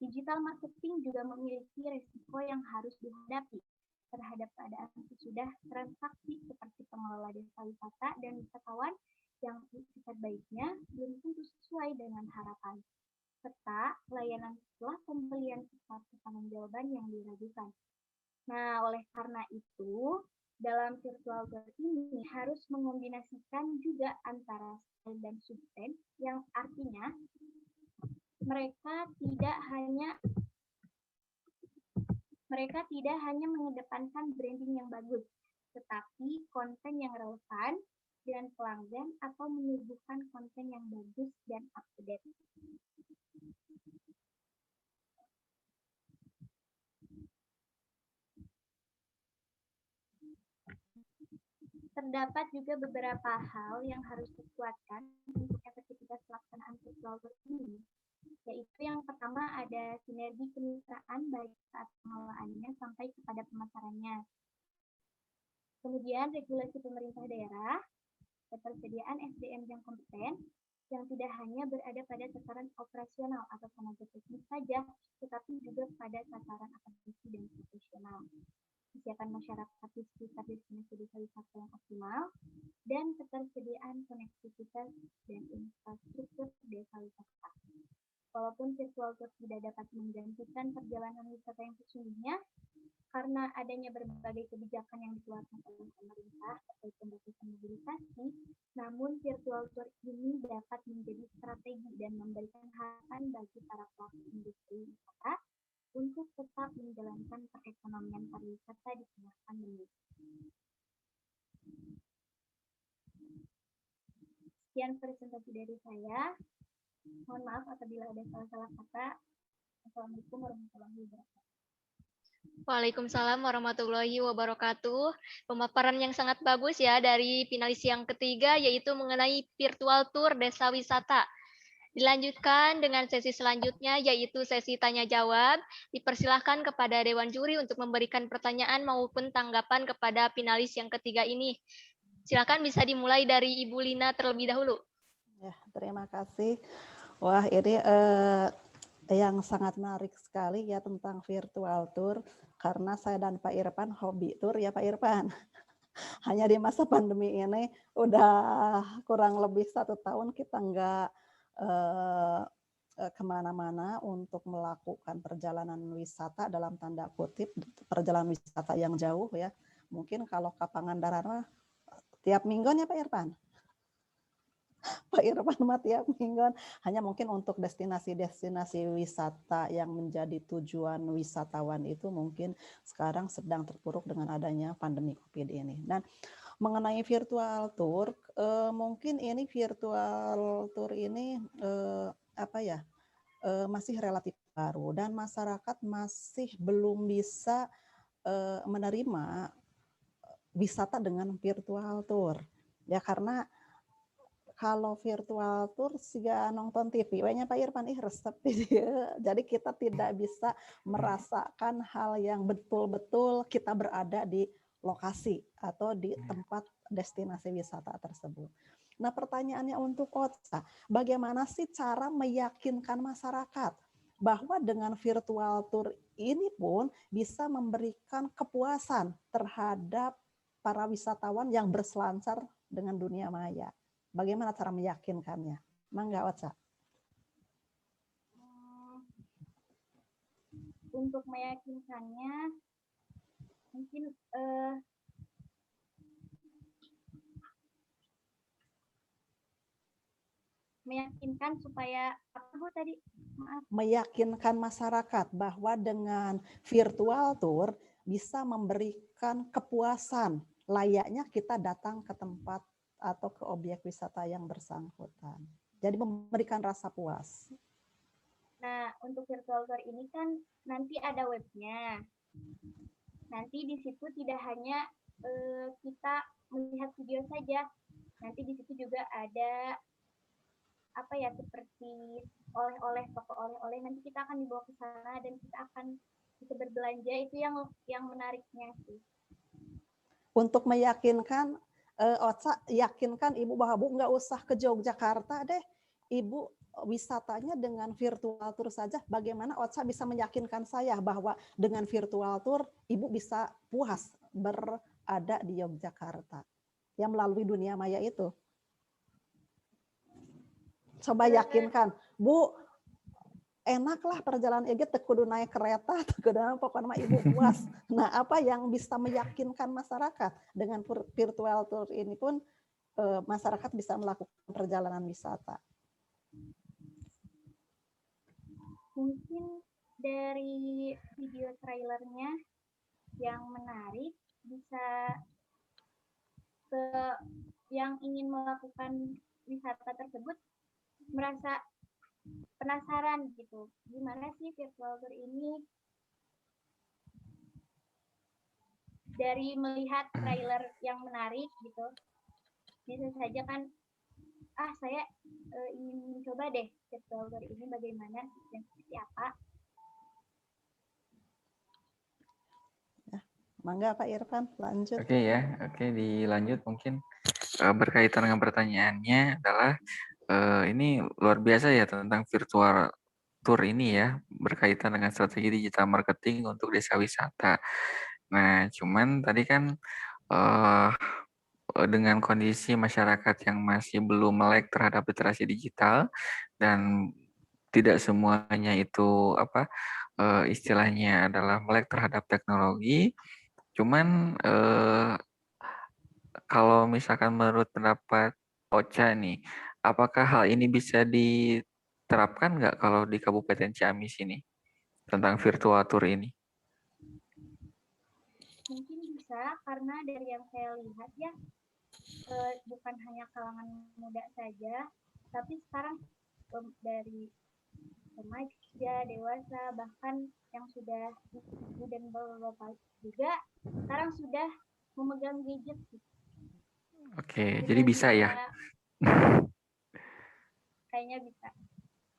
F: digital marketing juga memiliki resiko yang harus dihadapi terhadap keadaan sesudah transaksi seperti pengelola desa wisata dan wisatawan yang itikat baiknya belum tentu sesuai dengan harapan, serta layanan setelah pembelian serta pertanggungjawaban yang diragukan. Nah, oleh karena itu, dalam virtual tour ini harus mengombinasikan juga antara style dan substance, yang artinya mereka tidak hanya mengedepankan branding yang bagus, tetapi konten yang relevan dengan pelanggan atau menyuguhkan konten yang bagus dan up-to-date. Terdapat juga beberapa hal yang harus dikuatkan untuk efektivitas pelaksanaan virtual tour ini, yaitu yang pertama ada sinergi kemitraan baik saat pengelolaannya sampai kepada pemasarannya. Kemudian regulasi pemerintah daerah, ketersediaan SDM yang kompeten, yang tidak hanya berada pada tataran operasional atau tenaga teknis saja, tetapi juga pada tataran akademisi dan profesional. Kesiapan masyarakat di sekitar destinasi desa wisata yang optimal, dan ketersediaan konektivitas dan infrastruktur desa wisata. Walaupun virtual tour tidak dapat menggantikan perjalanan wisata yang sesungguhnya, karena adanya berbagai kebijakan yang dikeluarkan oleh pemerintah terkait pembatasan mobilisasi, namun virtual tour ini dapat menjadi strategi dan memberikan harapan bagi para pelaku industri wisata untuk tetap menjalankan perekonomian pariwisata di tengah pandemi. Sekian presentasi dari saya. Mohon maaf apabila ada salah-salah kata. Assalamualaikum warahmatullahi wabarakatuh.
A: Waalaikumsalam warahmatullahi wabarakatuh. Pemaparan yang sangat bagus ya dari finalis yang ketiga, yaitu mengenai virtual tour desa wisata. Dilanjutkan dengan sesi selanjutnya, yaitu sesi tanya jawab. Dipersilahkan kepada Dewan Juri untuk memberikan pertanyaan maupun tanggapan kepada finalis yang ketiga ini. Silakan bisa dimulai dari Ibu Lina terlebih dahulu.
C: Ya, terima kasih. Wah, ini yang sangat menarik sekali ya tentang virtual tour, karena saya dan Pak Irfan hobi tour ya Pak Irfan. Hanya di masa pandemi ini udah kurang lebih 1 tahun kita nggak kemana-mana untuk melakukan perjalanan wisata, dalam tanda kutip perjalanan wisata yang jauh ya. Mungkin kalau ke Pangandaran tiap minggu ya Pak Irfan. Pak Irfan mah tiap minggu, hanya mungkin untuk destinasi-destinasi wisata yang menjadi tujuan wisatawan itu mungkin sekarang sedang terpuruk dengan adanya pandemi COVID ini. Dan mengenai virtual tour, mungkin ini virtual tour ini masih relatif baru dan masyarakat masih belum bisa menerima wisata dengan virtual tour. Ya karena kalau virtual tour siga nonton TV, nya Pak Irfan resep jadi kita tidak bisa merasakan hal yang betul-betul kita berada di lokasi atau di tempat destinasi wisata tersebut. Nah pertanyaannya untuk Otsa, bagaimana sih cara meyakinkan masyarakat bahwa dengan virtual tour ini pun bisa memberikan kepuasan terhadap para wisatawan yang berselancar dengan dunia maya? Bagaimana cara meyakinkannya? Mangga Otsa.
F: Untuk meyakinkannya, mungkin meyakinkan supaya apa Bu tadi? Maaf.
C: Meyakinkan masyarakat bahwa dengan virtual tour bisa memberikan kepuasan layaknya kita datang ke tempat atau ke objek wisata yang bersangkutan. Jadi memberikan rasa puas.
F: Nah, untuk virtual tour ini kan nanti ada webnya. Nanti di situ tidak hanya kita melihat video saja. Nanti di situ juga ada seperti oleh-oleh, toko oleh-oleh. Nanti kita akan dibawa ke sana dan kita akan bisa berbelanja. Itu yang menariknya sih.
C: Untuk meyakinkan Otsa, yakinkan Ibu bahwa Bu nggak usah ke Yogyakarta deh. Ibu wisatanya dengan virtual tour saja. Bagaimana Otsa bisa meyakinkan saya bahwa dengan virtual tour Ibu bisa puas berada di Yogyakarta yang melalui dunia maya itu? Coba yakinkan, Bu, enaklah perjalanan Ege kudu naik kereta, kudu pokoknya Ibu puas. Nah, apa yang bisa meyakinkan masyarakat dengan virtual tour ini pun masyarakat bisa melakukan perjalanan wisata?
F: Mungkin dari video trailernya yang menarik bisa ke yang ingin melakukan wisata tersebut merasa penasaran gitu, gimana sih virtual tour ini. Dari melihat trailer yang menarik gitu, bisa saja kan saya ingin coba deh virtual tour ini bagaimana dan seperti apa.
C: Mangga Pak Irfan, lanjut.
D: Oke ya, oke dilanjut mungkin berkaitan dengan pertanyaannya adalah ini luar biasa ya tentang virtual tour ini ya, berkaitan dengan strategi digital marketing untuk desa wisata. Nah, cuman tadi kan eh, dengan kondisi masyarakat yang masih belum melek terhadap literasi digital dan tidak semuanya itu istilahnya adalah melek terhadap teknologi. Cuman kalau misalkan menurut pendapat Ocha nih, apakah hal ini bisa diterapkan nggak kalau di Kabupaten Ciamis ini tentang virtual tour ini?
F: Mungkin bisa karena dari yang saya lihat ya, bukan hanya kalangan muda saja, tapi sekarang dari remaja, dewasa, bahkan yang sudah ibu dan bapak juga sekarang sudah memegang gadget.
D: Oke, jadi bisa ya?
F: Kayaknya bisa.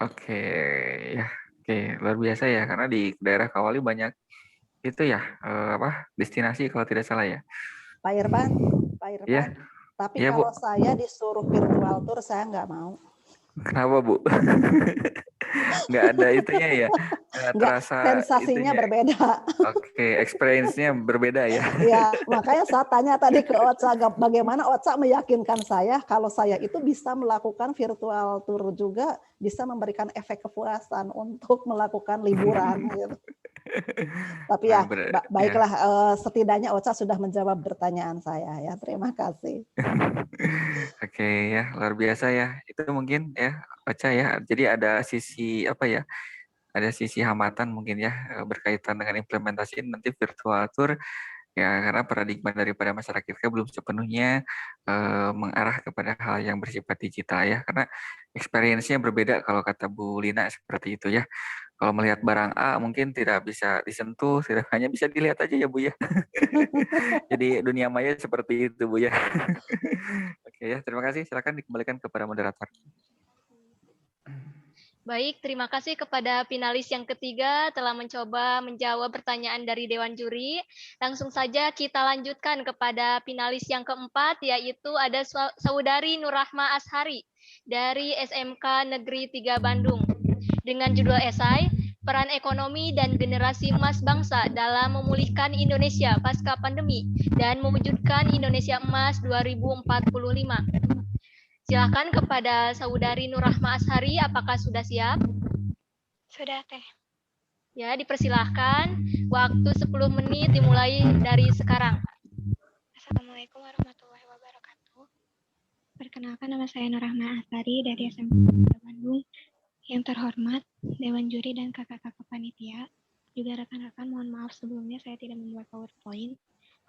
D: Oke, ya, oke, luar biasa ya, karena di daerah Kawali banyak itu ya, destinasi kalau tidak salah ya.
C: Pak Irfan,
D: Iya,
C: tapi
D: iya Bu.
C: kalau saya disuruh virtual tour, saya nggak mau.
D: Kenapa Bu? Nggak ada itunya ya? Nggak
C: Nggak,
D: terasa
C: sensasinya
D: itunya.
C: berbeda.
D: Oke, experience-nya berbeda ya.
C: Ya, makanya saya tanya tadi ke Ocha, bagaimana Ocha meyakinkan saya kalau saya itu bisa melakukan virtual tour juga, bisa memberikan efek kepuasan untuk melakukan liburan. Gitu. Tapi ya, baiklah, setidaknya Ocha sudah menjawab pertanyaan saya ya. Terima kasih.
D: Oke ya, luar biasa ya. Itu mungkin ya, Ocha ya. Jadi ada sisi ada sisi hambatan mungkin ya berkaitan dengan implementasi nanti virtual tour ya, karena paradigma daripada masyarakat kita belum sepenuhnya mengarah kepada hal yang bersifat digital ya, karena experience-nya berbeda kalau kata Bu Lina seperti itu ya. Kalau melihat barang A mungkin tidak bisa disentuh, tidak hanya bisa dilihat aja ya Bu ya. Jadi dunia maya seperti itu Bu ya. Oke ya, terima kasih. Silakan dikembalikan kepada moderator.
A: Baik, terima kasih kepada finalis yang ketiga telah mencoba menjawab pertanyaan dari Dewan Juri. Langsung saja kita lanjutkan kepada finalis yang keempat, yaitu ada Saudari Nurrahma Ashari dari SMK Negeri 3 Bandung. Dengan judul esai, Peran Ekonomi dan Generasi Emas Bangsa dalam Memulihkan Indonesia Pasca Pandemi dan Mewujudkan Indonesia Emas 2045. Silakan kepada Saudari Nurrahma Ashari, apakah sudah siap?
G: Sudah, Teh.
A: Ya, dipersilahkan. Waktu 10 menit dimulai dari sekarang.
G: Assalamualaikum warahmatullahi wabarakatuh. Perkenalkan, nama saya Nurrahma Ashari dari SMK Bandung. Yang terhormat, Dewan Juri dan kakak-kakak panitia, juga rekan-rekan, mohon maaf sebelumnya saya tidak membuat PowerPoint.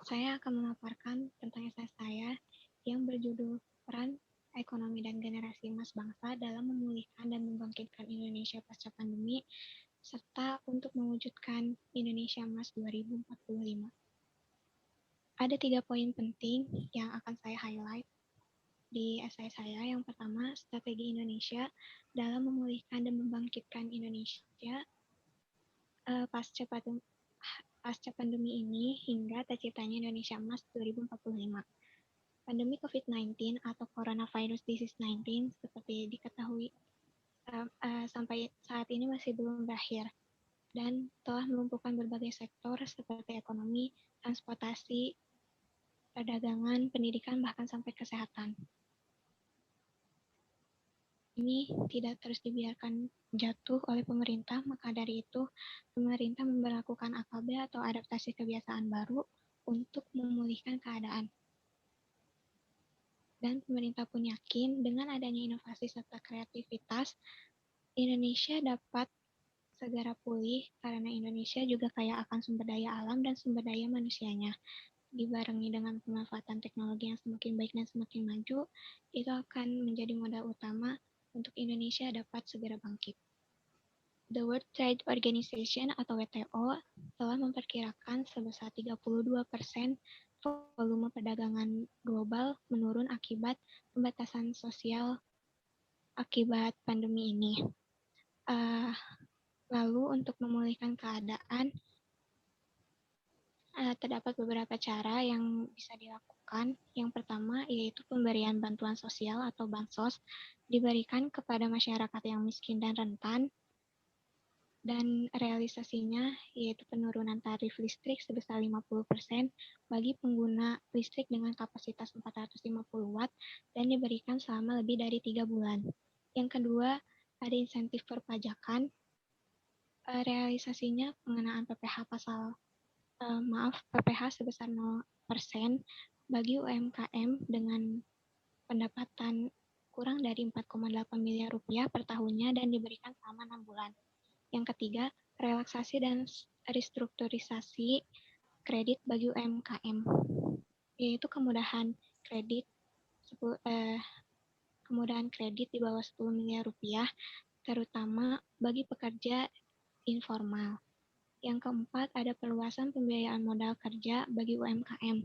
G: Saya akan memaparkan tentang esai saya yang berjudul Peran Ekonomi dan Generasi Emas Bangsa dalam Memulihkan dan Membangkitkan Indonesia Pasca Pandemi, serta untuk mewujudkan Indonesia Emas 2045. Ada 3 poin penting yang akan saya highlight di esai saya. Yang pertama, strategi Indonesia dalam memulihkan dan membangkitkan Indonesia pasca pandemi ini hingga terciptanya Indonesia Emas 2045. Pandemi COVID-19 atau Coronavirus Disease 19 seperti diketahui sampai saat ini masih belum berakhir dan telah melumpuhkan berbagai sektor seperti ekonomi, transportasi, perdagangan, pendidikan, bahkan sampai kesehatan. Ini tidak terus dibiarkan jatuh oleh pemerintah, maka dari itu pemerintah memberlakukan AKB atau adaptasi kebiasaan baru untuk memulihkan keadaan. Dan pemerintah pun yakin dengan adanya inovasi serta kreativitas, Indonesia dapat segera pulih karena Indonesia juga kaya akan sumber daya alam dan sumber daya manusianya. Dibarengi dengan pemanfaatan teknologi yang semakin baik dan semakin maju, itu akan menjadi modal utama untuk Indonesia dapat segera bangkit. The World Trade Organization atau WTO telah memperkirakan sebesar 32% volume perdagangan global menurun akibat pembatasan sosial akibat pandemi ini. Lalu untuk memulihkan keadaan, terdapat beberapa cara yang bisa dilakukan. Yang pertama yaitu pemberian bantuan sosial atau bansos diberikan kepada masyarakat yang miskin dan rentan, dan realisasinya yaitu penurunan tarif listrik sebesar 50% bagi pengguna listrik dengan kapasitas 450 watt dan diberikan selama lebih dari 3 bulan. Yang kedua, ada insentif perpajakan. Realisasinya pengenaan PPh sebesar 0% bagi UMKM dengan pendapatan kurang dari 4,8 miliar rupiah per tahunnya dan diberikan selama 6 bulan. Yang ketiga, relaksasi dan restrukturisasi kredit bagi UMKM, yaitu kemudahan kredit di bawah 10 miliar rupiah, terutama bagi pekerja informal. Yang keempat, ada perluasan pembiayaan modal kerja bagi UMKM,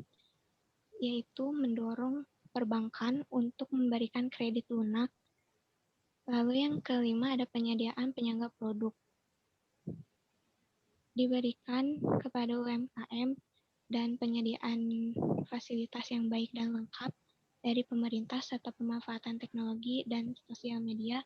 G: yaitu mendorong perbankan untuk memberikan kredit lunak. Lalu yang kelima, ada penyediaan penyangga produk. Diberikan kepada UMKM dan penyediaan fasilitas yang baik dan lengkap dari pemerintah serta pemanfaatan teknologi dan sosial media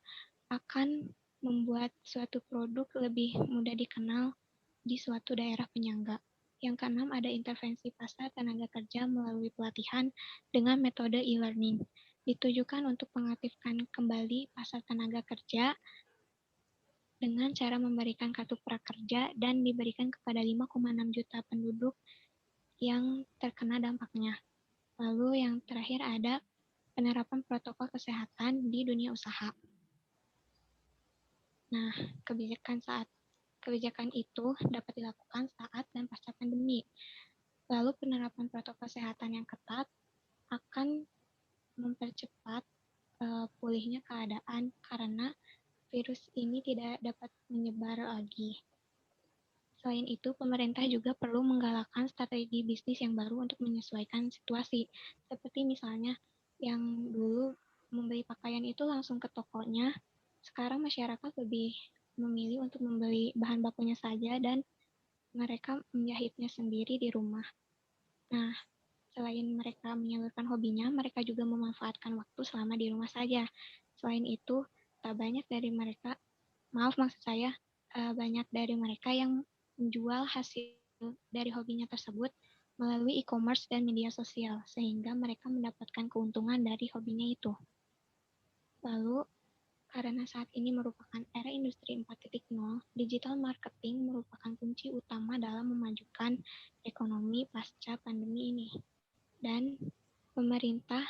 G: akan membuat suatu produk lebih mudah dikenal di suatu daerah penyangga. Yang keenam, ada intervensi pasar tenaga kerja melalui pelatihan dengan metode e-learning. Ditujukan untuk mengaktifkan kembali pasar tenaga kerja dengan cara memberikan kartu prakerja dan diberikan kepada 5,6 juta penduduk yang terkena dampaknya. Lalu yang terakhir ada penerapan protokol kesehatan di dunia usaha. Nah, kebijakan itu dapat dilakukan saat dan pasca pandemi. Lalu penerapan protokol kesehatan yang ketat akan mempercepat pulihnya keadaan karena virus ini tidak dapat menyebar lagi. Selain itu, pemerintah juga perlu menggalakkan strategi bisnis yang baru untuk menyesuaikan situasi. Seperti misalnya yang dulu membeli pakaian itu langsung ke tokonya, sekarang masyarakat lebih memilih untuk membeli bahan bakunya saja dan mereka menjahitnya sendiri di rumah. Nah, selain mereka menyalurkan hobinya, mereka juga memanfaatkan waktu selama di rumah saja. Selain itu, banyak dari mereka yang menjual hasil dari hobinya tersebut melalui e-commerce dan media sosial, sehingga mereka mendapatkan keuntungan dari hobinya itu. Lalu, karena saat ini merupakan era industri 4.0, digital marketing merupakan kunci utama dalam memajukan ekonomi pasca pandemi ini. Dan pemerintah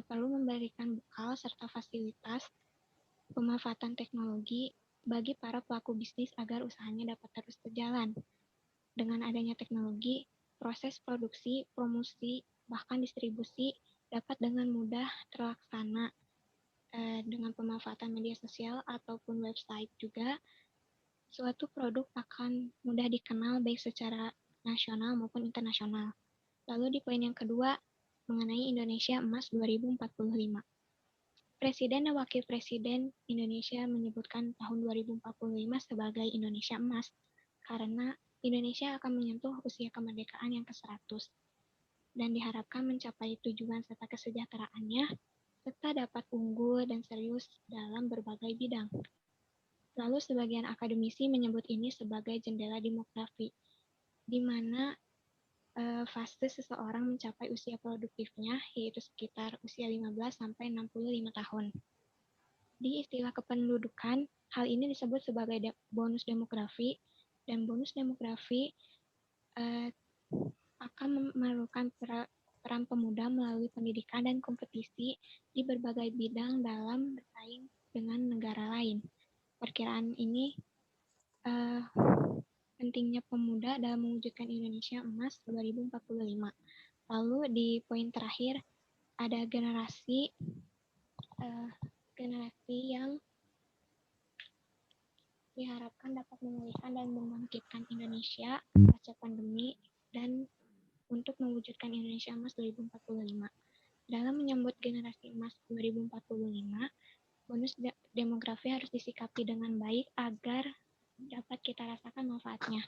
G: perlu memberikan bekal serta fasilitas pemanfaatan teknologi bagi para pelaku bisnis agar usahanya dapat terus berjalan. Dengan adanya teknologi, proses produksi, promosi, bahkan distribusi dapat dengan mudah terlaksana dengan pemanfaatan media sosial ataupun website juga. Suatu produk akan mudah dikenal baik secara nasional maupun internasional. Lalu di poin yang kedua, mengenai Indonesia Emas 2045. Presiden dan Wakil Presiden Indonesia menyebutkan tahun 2045 sebagai Indonesia Emas karena Indonesia akan menyentuh usia kemerdekaan yang ke-100 dan diharapkan mencapai tujuan serta kesejahteraannya serta dapat unggul dan serius dalam berbagai bidang. Lalu sebagian akademisi menyebut ini sebagai jendela demografi, di mana fase seseorang mencapai usia produktifnya yaitu sekitar usia 15 sampai 65 tahun. Di istilah kependudukan, hal ini disebut sebagai bonus demografi, dan bonus demografi akan memerlukan peran pemuda melalui pendidikan dan kompetisi di berbagai bidang dalam bersaing dengan negara lain. Perkiraan ini pentingnya pemuda dalam mewujudkan Indonesia Emas 2045. Lalu di poin terakhir ada generasi yang diharapkan dapat memulihkan dan membangkitkan Indonesia pasca pandemi dan untuk mewujudkan Indonesia Emas 2045. Dalam menyambut generasi emas 2045, bonus bonus demografi harus disikapi dengan baik agar dapat kita rasakan manfaatnya.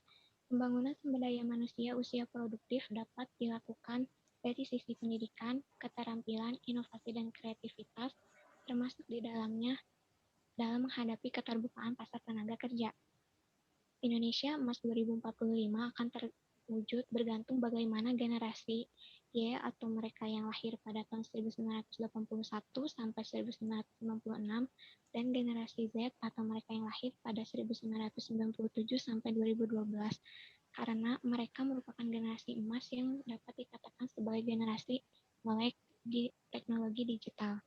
G: Pembangunan sumber daya manusia usia produktif dapat dilakukan dari sisi pendidikan, keterampilan, inovasi, dan kreativitas, termasuk di dalamnya dalam menghadapi keterbukaan pasar tenaga kerja. Indonesia Emas 2045 akan terwujud bergantung bagaimana generasi Y atau mereka yang lahir pada tahun 1981 sampai 1996 dan generasi Z atau mereka yang lahir pada 1997 sampai 2012 karena mereka merupakan generasi emas yang dapat dikatakan sebagai generasi melek di teknologi digital.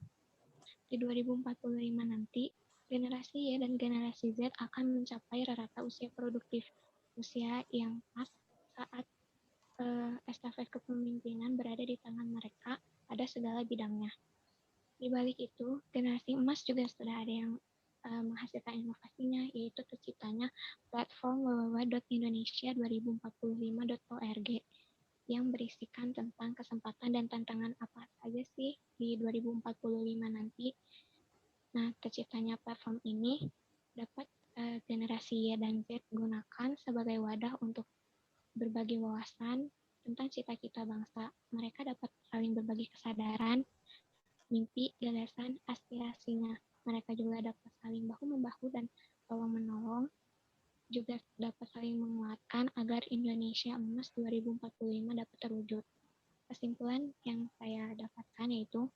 G: Di 2045 nanti, generasi Y dan generasi Z akan mencapai rata usia produktif, usia yang pas saat estafet kepemimpinan berada di tangan mereka pada segala bidangnya. Di balik itu, generasi emas juga sudah ada yang menghasilkan inovasinya, yaitu terciptanya platform www.indonesia2045.org yang berisikan tentang kesempatan dan tantangan apa saja sih di 2045 nanti. Nah, terciptanya platform ini dapat generasi Y dan Z gunakan sebagai wadah untuk berbagi wawasan tentang cita-cita bangsa. Mereka dapat saling berbagi kesadaran, mimpi, gagasan, aspirasinya. Mereka juga dapat saling bahu-membahu dan tolong-menolong, juga dapat saling menguatkan agar Indonesia Emas 2045 dapat terwujud. Kesimpulan yang saya dapatkan yaitu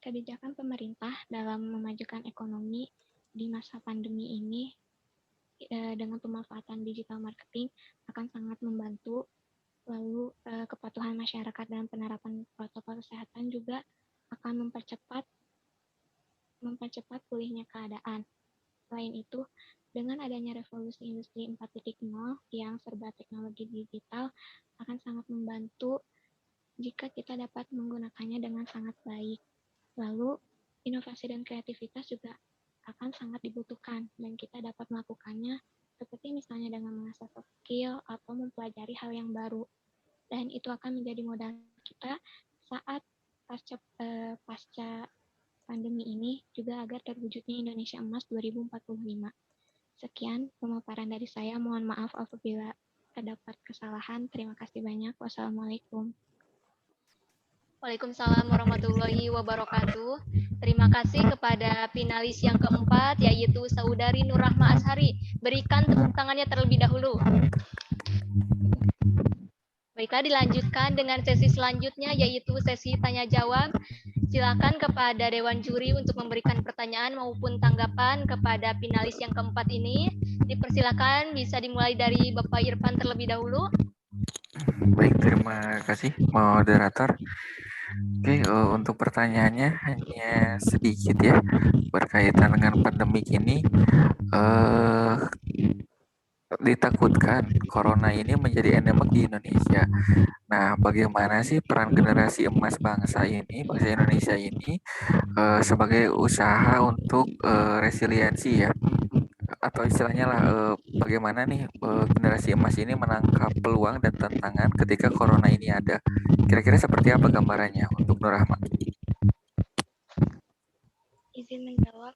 G: kebijakan pemerintah dalam memajukan ekonomi di masa pandemi ini dengan pemanfaatan digital marketing akan sangat membantu. Lalu kepatuhan masyarakat dalam penerapan protokol kesehatan juga akan mempercepat pulihnya keadaan. Selain itu, dengan adanya revolusi industri 4.0 yang serba teknologi digital akan sangat membantu jika kita dapat menggunakannya dengan sangat baik. Lalu, inovasi dan kreativitas juga akan sangat dibutuhkan dan kita dapat melakukannya seperti misalnya dengan mengasah soft skill atau mempelajari hal yang baru. Dan itu akan menjadi modal kita saat pasca pandemi ini juga agar terwujudnya Indonesia Emas 2045. Sekian pemaparan dari saya. Mohon maaf apabila terdapat kesalahan. Terima kasih banyak. Wassalamualaikum.
A: Waalaikumsalam warahmatullahi wabarakatuh. Terima kasih kepada finalis yang keempat, yaitu Saudari Nur Rahma Ashari. Berikan tepuk tangannya terlebih dahulu. Baiklah, dilanjutkan dengan sesi selanjutnya, yaitu sesi tanya-jawab. Silakan kepada Dewan Juri untuk memberikan pertanyaan maupun tanggapan kepada finalis yang keempat ini. Dipersilakan, bisa dimulai dari Bapak Irfan terlebih dahulu.
D: Baik, terima kasih moderator. Oke, untuk pertanyaannya hanya sedikit ya berkaitan dengan pandemik ini. Ditakutkan corona ini menjadi endemik di Indonesia. Nah, bagaimana sih peran generasi emas bangsa Indonesia ini sebagai usaha untuk resiliensi ya, atau istilahnya lah bagaimana nih generasi emas ini menangkap peluang dan tantangan ketika corona ini ada. Kira-kira seperti apa gambarannya untuk Nur Rahma?
G: Izin menjawab,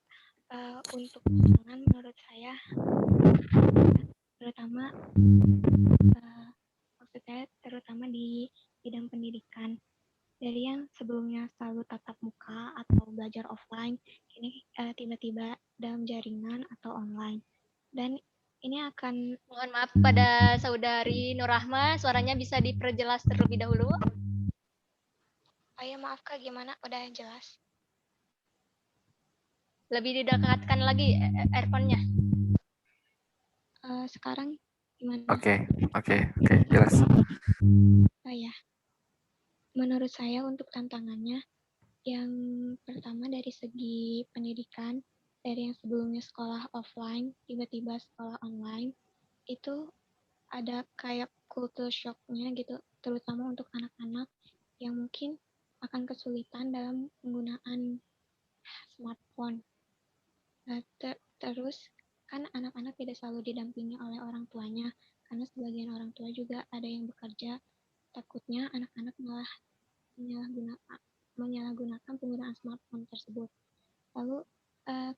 G: untuk tantangan menurut saya terutama maksud saya terutama di bidang pendidikan. Dari yang sebelumnya selalu tatap muka atau belajar offline, ini tiba-tiba dalam jaringan atau online. Dan ini akan...
A: Mohon maaf pada Saudari Nur Rahma, suaranya bisa diperjelas terlebih dahulu.
G: Oh ya, maaf Kak, gimana? Udah jelas?
A: Lebih didekatkan lagi earphone-nya.
G: Sekarang gimana?
D: Oke, jelas.
G: Oh ya, menurut saya untuk tantangannya, yang pertama dari segi pendidikan, dari yang sebelumnya sekolah offline, tiba-tiba sekolah online, itu ada kayak culture shock-nya gitu, terutama untuk anak-anak yang mungkin akan kesulitan dalam penggunaan smartphone. Terus kan anak-anak tidak selalu didampingi oleh orang tuanya, karena sebagian orang tua juga ada yang bekerja. Takutnya anak-anak malah menyalahgunakan penggunaan smartphone tersebut. Lalu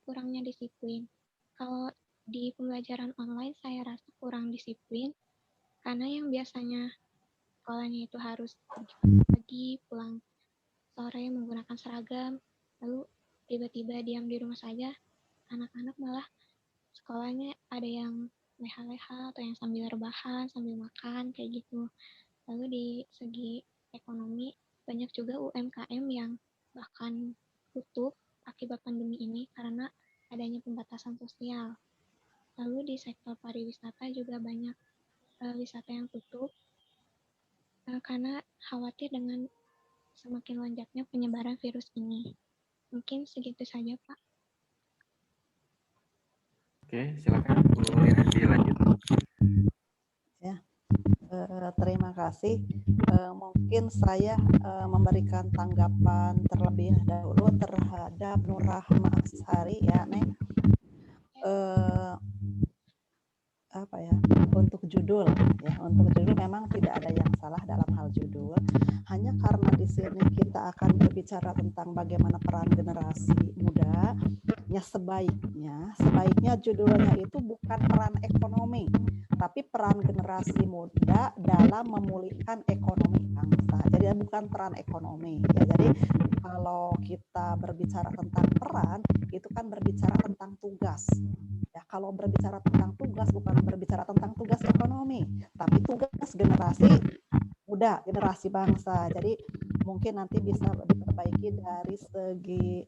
G: kurangnya disiplin. Kalau di pembelajaran online saya rasa kurang disiplin karena yang biasanya sekolahnya itu harus pergi pagi, pulang sore menggunakan seragam, lalu tiba-tiba diam di rumah saja, anak-anak malah sekolahnya ada yang leha-leha atau yang sambil rebahan, sambil makan, kayak gitu. Lalu di segi ekonomi, banyak juga UMKM yang bahkan tutup akibat pandemi ini karena adanya pembatasan sosial. Lalu di sektor pariwisata juga banyak wisata yang tutup karena khawatir dengan semakin lonjaknya penyebaran virus ini. Mungkin segitu saja, Pak.
D: Oke, silakan Bu Lina dilanjut.
C: Ya, terima kasih. Mungkin saya memberikan tanggapan terlebih dahulu terhadap Nur Rahma Ashari ya, Neng. Apa ya, untuk judul memang tidak ada yang salah dalam hal judul, hanya karena di sini kita akan berbicara tentang bagaimana peran generasi muda, ya sebaiknya judulnya itu bukan peran ekonomi, tapi peran generasi muda dalam memulihkan ekonomi bangsa. Jadi bukan peran ekonomi ya. Jadi kalau kita berbicara tentang peran itu kan berbicara tentang tugas. Ya, kalau berbicara tentang tugas bukan berbicara tentang tugas ekonomi, tapi tugas generasi muda, generasi bangsa. Jadi mungkin nanti bisa diperbaiki dari segi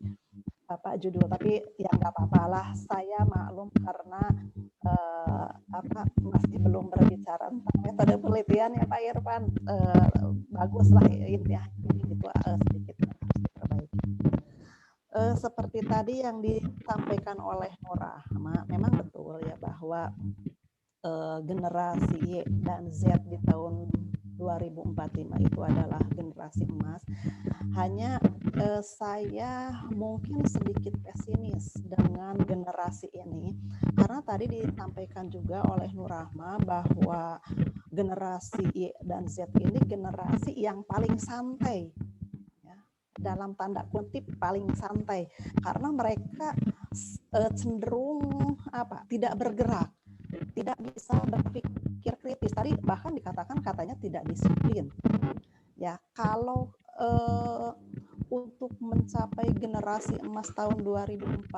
C: judul, tapi ya nggak apa-apa lah. Saya maklum karena masih belum berbicara tentang metode penelitian ya Pak Irfan. Bagus lah ini ya, itu sedikit harus diperbaiki. Seperti tadi yang disampaikan oleh Nur Rahma, memang betul ya bahwa generasi Y dan Z di tahun 2045 itu adalah generasi emas. Hanya saya mungkin sedikit pesimis dengan generasi ini karena tadi disampaikan juga oleh Nur Rahma bahwa generasi Y dan Z ini generasi yang paling santai, dalam tanda kutip paling santai, karena mereka cenderung tidak bergerak, tidak bisa berpikir kritis. Tadi bahkan dikatakan katanya tidak disiplin. Ya, kalau untuk mencapai generasi emas tahun 2045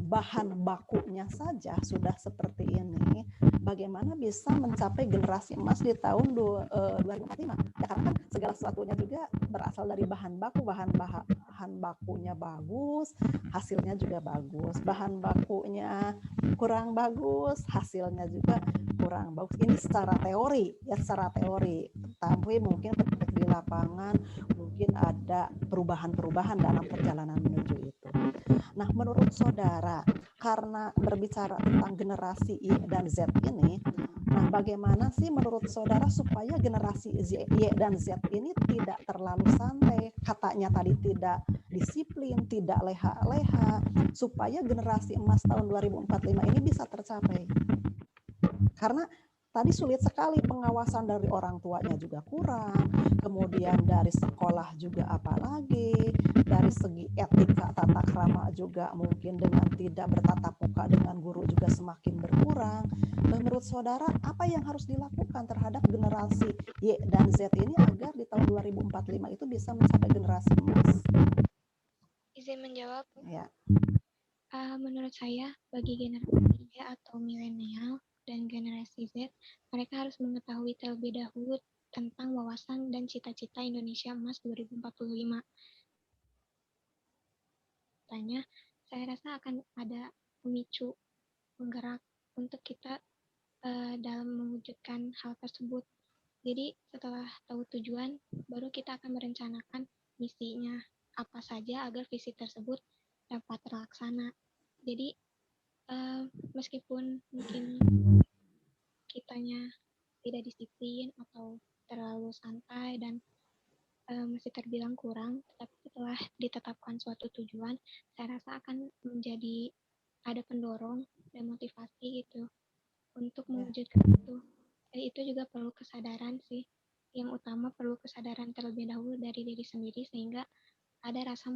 C: bahan bakunya saja sudah seperti ini, bagaimana bisa mencapai generasi emas di tahun 2045? Ya karena kan segala sesuatunya juga berasal dari bahan baku, bahan bakunya bagus, hasilnya juga bagus. Bahan bakunya kurang bagus, hasilnya juga kurang bagus. Ini secara teori, ya secara teori. Tapi mungkin di lapangan mungkin ada perubahan-perubahan dalam perjalanan menuju itu. Nah, menurut saudara, karena berbicara tentang generasi Y dan Z ini, nah bagaimana sih menurut saudara supaya generasi Y dan Z ini tidak terlalu santai, katanya tadi tidak disiplin, tidak leha-leha, supaya generasi emas tahun 2045 ini bisa tercapai? Karena tadi sulit sekali, pengawasan dari orang tuanya juga kurang, kemudian dari sekolah juga apalagi, dari segi etika tata krama juga mungkin dengan tidak bertatap muka dengan guru juga semakin berkurang. Menurut saudara, apa yang harus dilakukan terhadap generasi Y dan Z ini agar di tahun 2045 itu bisa mencapai generasi emas?
G: Izin menjawab.
C: Ya.
G: Menurut saya, bagi generasi Y atau milenial dan generasi Z, mereka harus mengetahui terlebih dahulu tentang wawasan dan cita-cita Indonesia Emas 2045. Tanya, saya rasa akan ada pemicu penggerak untuk kita dalam mewujudkan hal tersebut. Jadi setelah tahu tujuan, baru kita akan merencanakan misinya apa saja agar visi tersebut dapat terlaksana. Jadi meskipun mungkin kitanya tidak disiplin atau terlalu santai dan masih terbilang kurang, tetapi setelah ditetapkan suatu tujuan, saya rasa akan menjadi ada pendorong dan motivasi gitu untuk mewujudkan itu. Dan itu juga perlu kesadaran sih. Yang utama perlu kesadaran terlebih dahulu dari diri sendiri sehingga ada rasa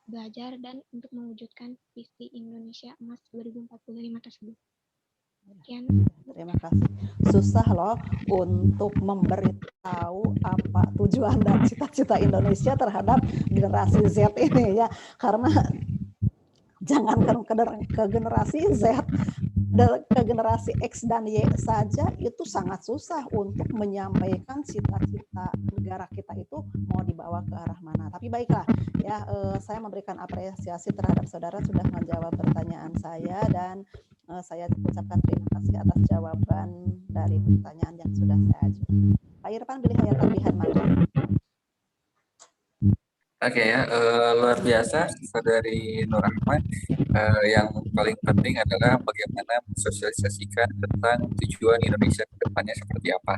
G: belajar dan untuk mewujudkan visi Indonesia Emas 2045 tersebut. Sekian.
C: Terima kasih. Susah loh untuk memberitahu apa tujuan dan cita-cita Indonesia terhadap generasi Z ini ya, karena jangankan ke generasi Z, ke generasi X dan Y saja itu sangat susah untuk menyampaikan cita-cita negara kita itu mau dibawa ke arah mana. Tapi baiklah ya, saya memberikan apresiasi terhadap saudara sudah menjawab pertanyaan saya, dan saya ucapkan terima kasih atas jawaban dari pertanyaan yang sudah saya ajukan. Pak Irfan, pilih layar terlihat maju.
D: Oke ya, luar biasa Saudari Nur Ahmad. Yang paling penting adalah bagaimana mensosialisasikan tentang tujuan Indonesia ke depannya seperti apa.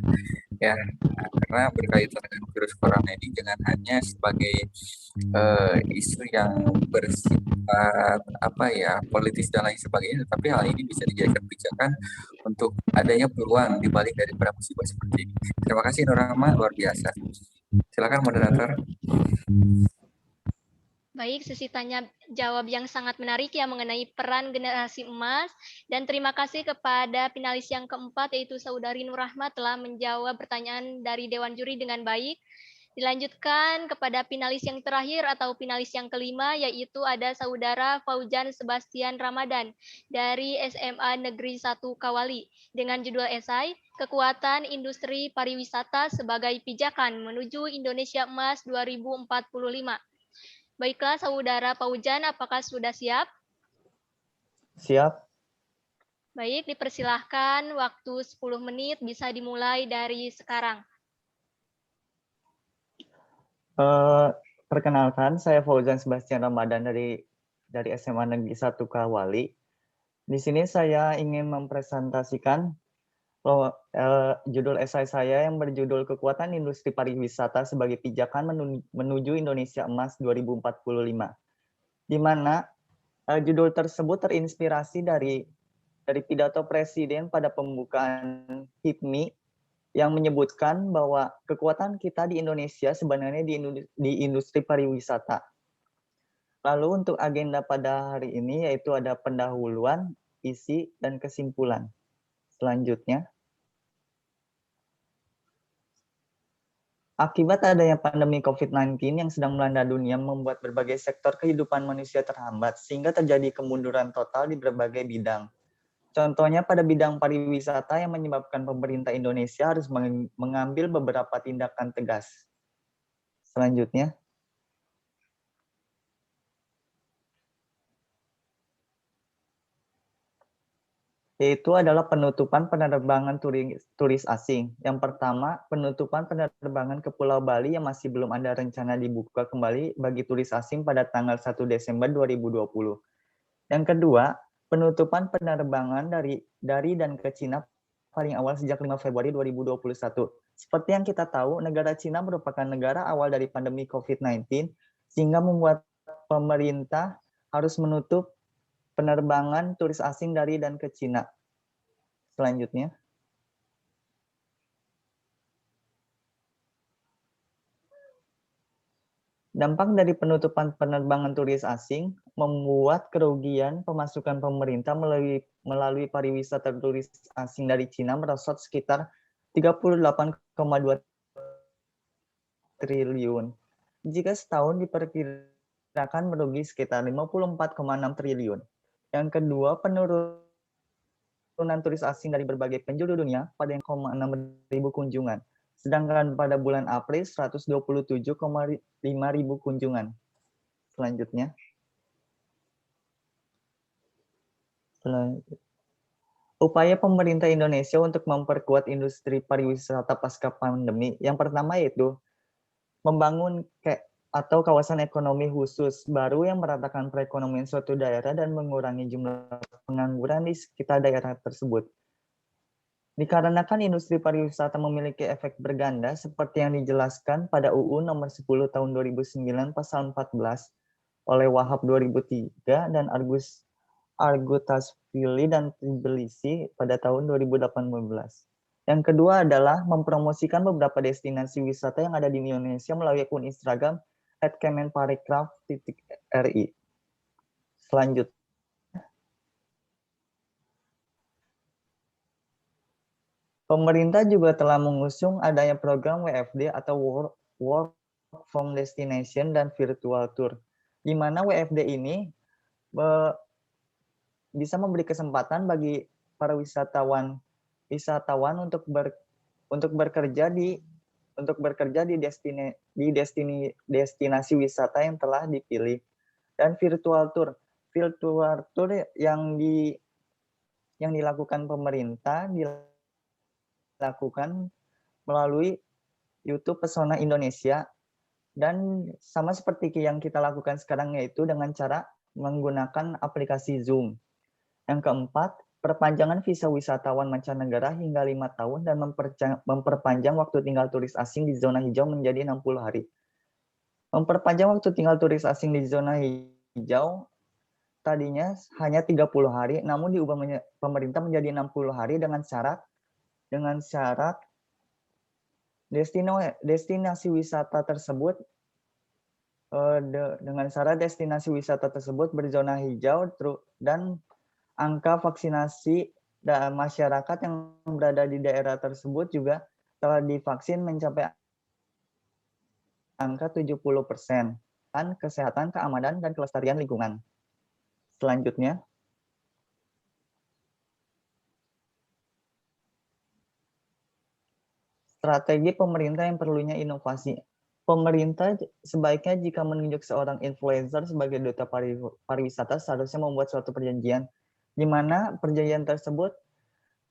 D: Ya, karena berkaitan dengan virus corona ini jangan hanya sebagai isu yang bersifat politis dan lain sebagainya, tetapi hal ini bisa dijadikan pijakan untuk adanya peluang di balik daripada musibah seperti ini. Terima kasih Nur Ahmad, luar biasa. Silakan moderator.
A: Baik, sesi tanya jawab yang sangat menarik ya mengenai peran generasi emas, dan terima kasih kepada finalis yang keempat yaitu Saudari Nur Ahmad telah menjawab pertanyaan dari Dewan Juri dengan baik. Dilanjutkan kepada finalis yang terakhir atau finalis yang kelima, yaitu ada Saudara Fauzan Sebastian Ramadan dari SMA Negeri 1 Kawali dengan judul esai Kekuatan Industri Pariwisata sebagai Pijakan Menuju Indonesia Emas 2045. Baiklah, Saudara Fauzan, apakah sudah siap?
H: Siap.
A: Baik, dipersilahkan waktu 10 menit bisa dimulai dari sekarang.
H: Perkenalkan, saya Fauzan Sebastian Ramadan dari SMA Negeri 1 Kawali. Di sini saya ingin mempresentasikan judul esai saya yang berjudul Kekuatan Industri Pariwisata sebagai Pijakan Menuju Indonesia Emas 2045. Di mana judul tersebut terinspirasi dari pidato Presiden pada pembukaan HIPMI yang menyebutkan bahwa kekuatan kita di Indonesia sebenarnya di industri pariwisata. Lalu untuk agenda pada hari ini yaitu ada pendahuluan, isi, dan kesimpulan. Selanjutnya, akibat adanya pandemi COVID-19 yang sedang melanda dunia membuat berbagai sektor kehidupan manusia terhambat sehingga terjadi kemunduran total di berbagai bidang. Contohnya pada bidang pariwisata yang menyebabkan pemerintah Indonesia harus mengambil beberapa tindakan tegas. Selanjutnya, yaitu adalah penutupan penerbangan turis asing. Yang pertama, penutupan penerbangan ke Pulau Bali yang masih belum ada rencana dibuka kembali bagi turis asing pada tanggal 1 Desember 2020. Yang kedua, penutupan penerbangan dari dan ke Cina paling awal sejak 5 Februari 2021. Seperti yang kita tahu, negara Cina merupakan negara awal dari pandemi COVID-19, sehingga membuat pemerintah harus menutup penerbangan turis asing dari dan ke Cina. Selanjutnya, dampak dari penutupan penerbangan turis asing membuat kerugian pemasukan pemerintah melalui pariwisata turis asing dari Cina merosot sekitar 38,2 triliun. Jika setahun diperkirakan merugi sekitar 54,6 triliun. Yang kedua, penurunan turis asing dari berbagai penjuru dunia pada 0,6 ribu kunjungan. Sedangkan pada bulan April 127,5 ribu kunjungan. Selanjutnya. Upaya pemerintah Indonesia untuk memperkuat industri pariwisata pasca pandemi. Yang pertama yaitu membangun atau kawasan ekonomi khusus baru yang meratakan perekonomian suatu daerah dan mengurangi jumlah pengangguran di sekitar daerah tersebut. Dikarenakan industri pariwisata memiliki efek berganda seperti yang dijelaskan pada UU nomor 10 tahun 2009 pasal 14 oleh Wahab 2003 dan Argutasvili dan Tbilisi pada tahun 2018. Yang kedua adalah mempromosikan beberapa destinasi wisata yang ada di Indonesia melalui akun Instagram @kemenparekraf.ri. Selanjutnya, pemerintah juga telah mengusung adanya program WFD atau Work from Destination dan Virtual Tour, di mana WFD ini bisa memberi kesempatan bagi para wisatawan untuk bekerja di destinasi wisata yang telah dipilih. Dan virtual tour yang dilakukan pemerintah dilakukan melalui YouTube Pesona Indonesia, dan sama seperti yang kita lakukan sekarang, yaitu dengan cara menggunakan aplikasi Zoom. Yang keempat, perpanjangan visa wisatawan mancanegara hingga 5 tahun dan memperpanjang waktu tinggal turis asing di zona hijau menjadi 60 hari. Memperpanjang waktu tinggal turis asing di zona hijau tadinya hanya 30 hari, namun diubah pemerintah menjadi 60 hari dengan syarat destinasi wisata tersebut berzona hijau dan angka vaksinasi dan masyarakat yang berada di daerah tersebut juga telah divaksin mencapai angka 70%. Dan kesehatan, keamanan, dan kelestarian lingkungan. Selanjutnya, strategi pemerintah yang perlunya inovasi. Pemerintah sebaiknya jika menunjuk seorang influencer sebagai duta pariwisata seharusnya membuat suatu perjanjian, di mana perjanjian tersebut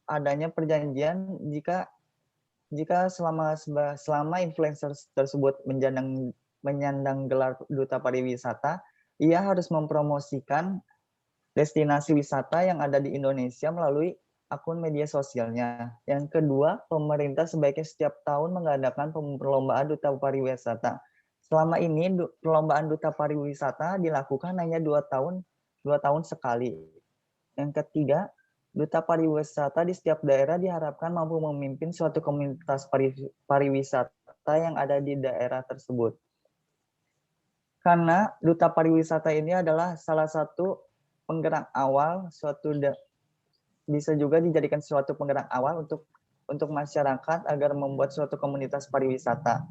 H: adanya perjanjian jika selama influencer tersebut menyandang gelar duta pariwisata, ia harus mempromosikan destinasi wisata yang ada di Indonesia melalui akun media sosialnya. Yang kedua, pemerintah sebaiknya setiap tahun mengadakan perlombaan duta pariwisata. Selama ini perlombaan duta pariwisata dilakukan hanya 2 tahun sekali. Yang ketiga, duta pariwisata di setiap daerah diharapkan mampu memimpin suatu komunitas pariwisata yang ada di daerah tersebut. Karena duta pariwisata ini adalah salah satu penggerak awal bisa juga dijadikan suatu penggerak awal untuk masyarakat agar membuat suatu komunitas pariwisata.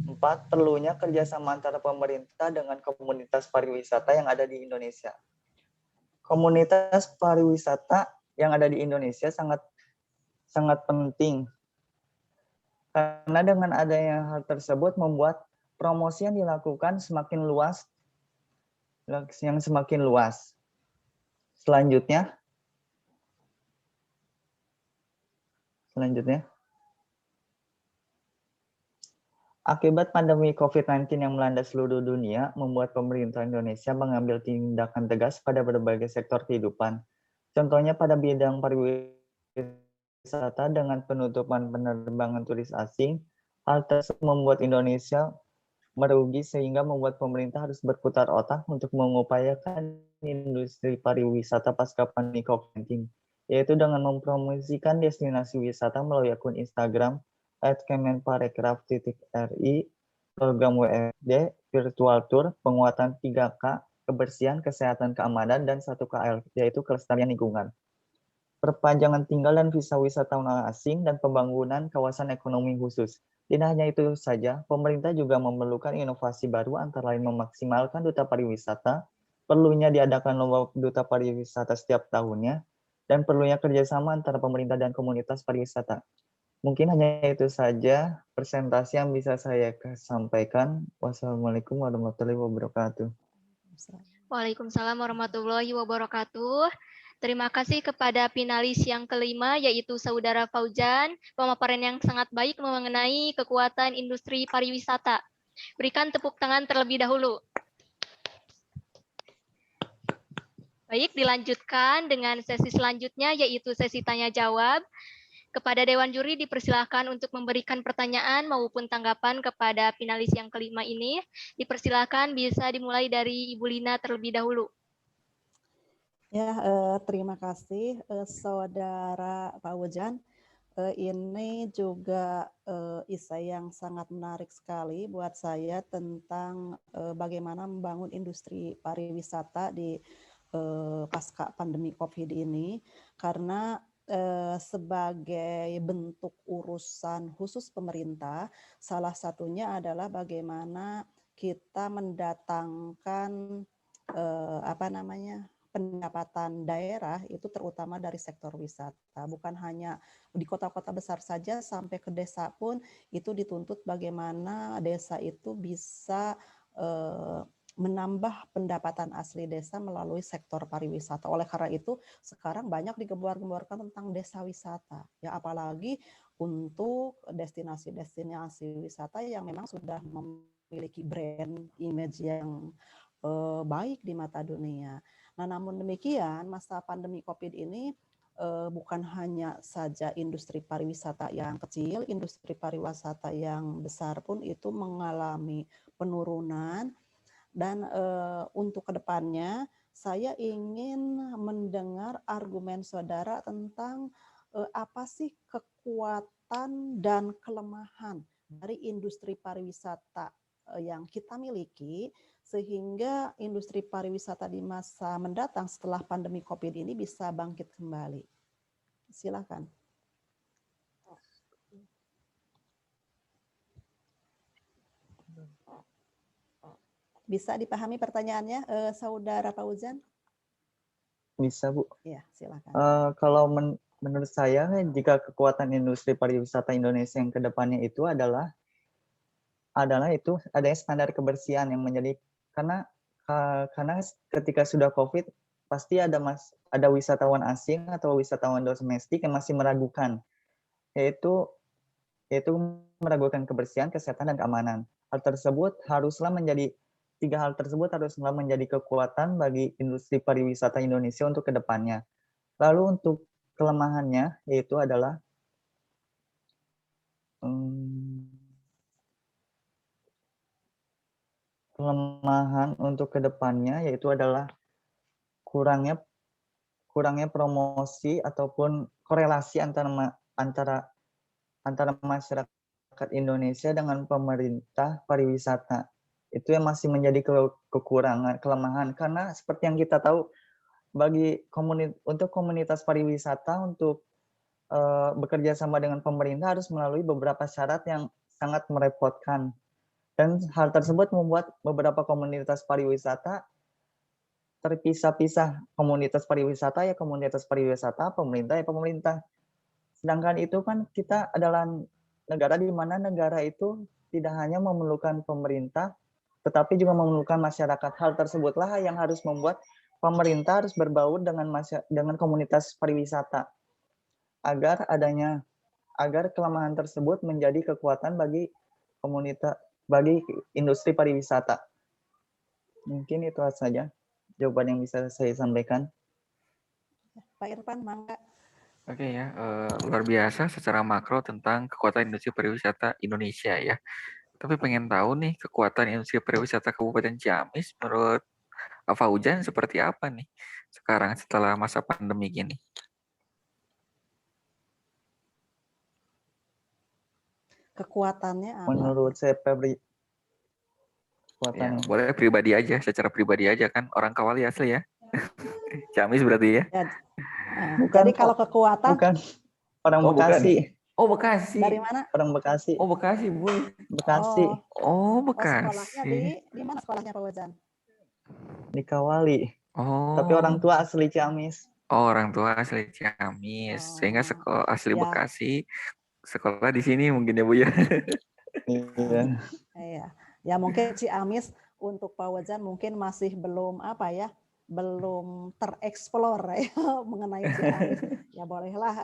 H: 4. Perlunya kerjasama antara pemerintah dengan komunitas pariwisata yang ada di Indonesia. Komunitas pariwisata yang ada di Indonesia sangat penting. Karena dengan adanya hal tersebut membuat promosi yang dilakukan semakin luas. Selanjutnya, akibat pandemi COVID-19 yang melanda seluruh dunia, membuat pemerintah Indonesia mengambil tindakan tegas pada berbagai sektor kehidupan. Contohnya pada bidang pariwisata dengan penutupan penerbangan turis asing. Hal tersebut membuat Indonesia merugi sehingga membuat pemerintah harus berputar otak untuk mengupayakan industri pariwisata pasca pandemi COVID-19, yaitu dengan mempromosikan destinasi wisata melalui akun Instagram @kemenparekraf.ri, program WFD, virtual tour, penguatan 3K, kebersihan, kesehatan, keamanan, dan 1KL, yaitu kelestarian lingkungan. Perpanjangan tinggal dan visa wisatawan asing, dan pembangunan kawasan ekonomi khusus. Tidak hanya itu saja, pemerintah juga memerlukan inovasi baru antara lain memaksimalkan duta pariwisata, perlunya diadakan lomba duta pariwisata setiap tahunnya, dan perlunya kerjasama antara pemerintah dan komunitas pariwisata. Mungkin hanya itu saja presentasi yang bisa saya sampaikan. Wassalamualaikum warahmatullahi wabarakatuh.
A: Waalaikumsalam warahmatullahi wabarakatuh. Terima kasih kepada finalis yang kelima, yaitu Saudara Fauzan, pemaparan yang sangat baik mengenai kekuatan industri pariwisata. Berikan tepuk tangan terlebih dahulu. Baik, dilanjutkan dengan sesi selanjutnya, yaitu sesi tanya-jawab. Kepada Dewan Juri dipersilahkan untuk memberikan pertanyaan maupun tanggapan kepada finalis yang kelima ini. Dipersilahkan bisa dimulai dari Ibu Lina terlebih dahulu.
C: Ya, terima kasih Saudara Fauzan. Ini juga isu yang sangat menarik sekali buat saya tentang bagaimana membangun industri pariwisata di pasca pandemi COVID ini, karena sebagai bentuk urusan khusus pemerintah, salah satunya adalah bagaimana kita mendatangkan pendapatan daerah itu terutama dari sektor wisata, bukan hanya di kota-kota besar saja, sampai ke desa pun itu dituntut bagaimana desa itu bisa menambah pendapatan asli desa melalui sektor pariwisata. Oleh karena itu sekarang banyak digembar-gemborkan tentang desa wisata, ya apalagi untuk destinasi-destinasi wisata yang memang sudah memiliki brand image yang baik di mata dunia. Nah, namun demikian masa pandemi COVID ini bukan hanya saja industri pariwisata yang kecil, industri pariwisata yang besar pun itu mengalami penurunan. Dan untuk kedepannya saya ingin mendengar argumen saudara tentang apa sih kekuatan dan kelemahan dari industri pariwisata yang kita miliki, sehingga industri pariwisata di masa mendatang setelah pandemi COVID ini bisa bangkit kembali. Silakan. Bisa dipahami pertanyaannya, Saudara Fauzan?
H: Bisa, Bu.
C: Ya, silakan.
H: Kalau menurut saya, jika kekuatan industri pariwisata Indonesia yang kedepannya itu adalah itu adanya standar kebersihan yang menjadi, karena ketika sudah COVID pasti ada wisatawan asing atau wisatawan domestik yang masih meragukan, yaitu meragukan kebersihan, kesehatan, dan keamanan. Tiga hal tersebut haruslah menjadi kekuatan bagi industri pariwisata Indonesia untuk kedepannya. Lalu untuk kelemahannya yaitu adalah kelemahan untuk kedepannya yaitu adalah kurangnya promosi ataupun korelasi antara masyarakat Indonesia dengan pemerintah pariwisata. Itu yang masih menjadi kelemahan, karena seperti yang kita tahu, untuk komunitas pariwisata untuk bekerja sama dengan pemerintah harus melalui beberapa syarat yang sangat merepotkan. Dan hal tersebut membuat beberapa komunitas pariwisata terpisah-pisah. Komunitas pariwisata ya komunitas pariwisata, pemerintah ya pemerintah. Sedangkan itu kan kita adalah negara di mana negara itu tidak hanya memerlukan pemerintah, tetapi juga memerlukan masyarakat. Hal tersebutlah yang harus membuat pemerintah harus berbaur dengan komunitas pariwisata agar kelemahan tersebut menjadi kekuatan bagi industri pariwisata. Mungkin itu saja jawaban yang bisa saya sampaikan.
C: Pak Irfan, mangga.
D: Oke ya, luar biasa secara makro tentang kekuatan industri pariwisata Indonesia ya. Tapi pengen tahu nih kekuatan industri pariwisata Kabupaten Ciamis menurut Fauzan seperti apa nih sekarang setelah masa pandemi gini?
C: Kekuatannya apa?
H: Menurut saya
D: Ya, boleh pribadi aja, secara pribadi aja kan orang Kawali asli ya. Ciamis berarti ya.
C: Bukan, jadi kalau kekuatan
H: bukan orang Bekasi.
D: Oh, Bekasi.
C: Dari mana?
H: Orang Bekasi.
D: Oh, Bekasi, Bu.
H: Bekasi.
D: Oh, Bekasi.
C: Sekolahnya di mana sekolahnya Pak Wajan?
H: Di Kawali.
D: Oh.
H: Tapi orang tua asli Ciamis.
D: Oh, orang tua asli Ciamis. Sehingga sekolah asli Bekasi, sekolah di sini mungkin ya, Bu ya.
C: Iya. Ya mungkin Ciamis untuk Pak Wajan mungkin masih belum belum tereksplor ya mengenai Ciamis. Ya bolehlah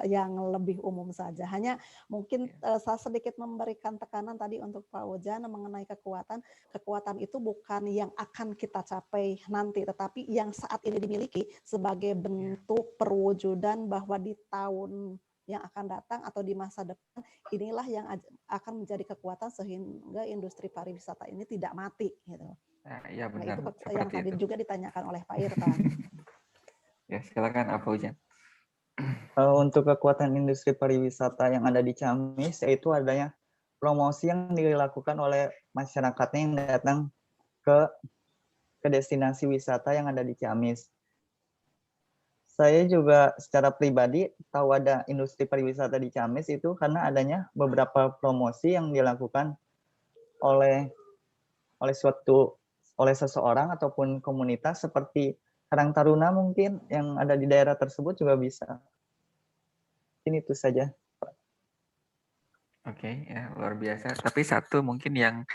C: yang lebih umum saja. Hanya mungkin saya sedikit memberikan tekanan tadi untuk Pak Wajan mengenai kekuatan. Kekuatan itu bukan yang akan kita capai nanti, tetapi yang saat ini dimiliki sebagai bentuk perwujudan bahwa di tahun yang akan datang atau di masa depan inilah yang akan menjadi kekuatan sehingga industri pariwisata ini tidak mati gitu.
D: Ya benar.
C: Nah, itu yang tadi juga ditanyakan oleh Pak Irfan.
D: Ya silakan Fauzan.
H: Untuk kekuatan industri pariwisata yang ada di Ciamis, yaitu adanya promosi yang dilakukan oleh masyarakatnya yang datang ke destinasi wisata yang ada di Ciamis. Saya juga secara pribadi tahu ada industri pariwisata di Ciamis itu karena adanya beberapa promosi yang dilakukan oleh seseorang ataupun komunitas seperti Karang Taruna mungkin yang ada di daerah tersebut juga bisa. Ini itu saja.
D: Oke, ya luar biasa. Tapi satu mungkin yang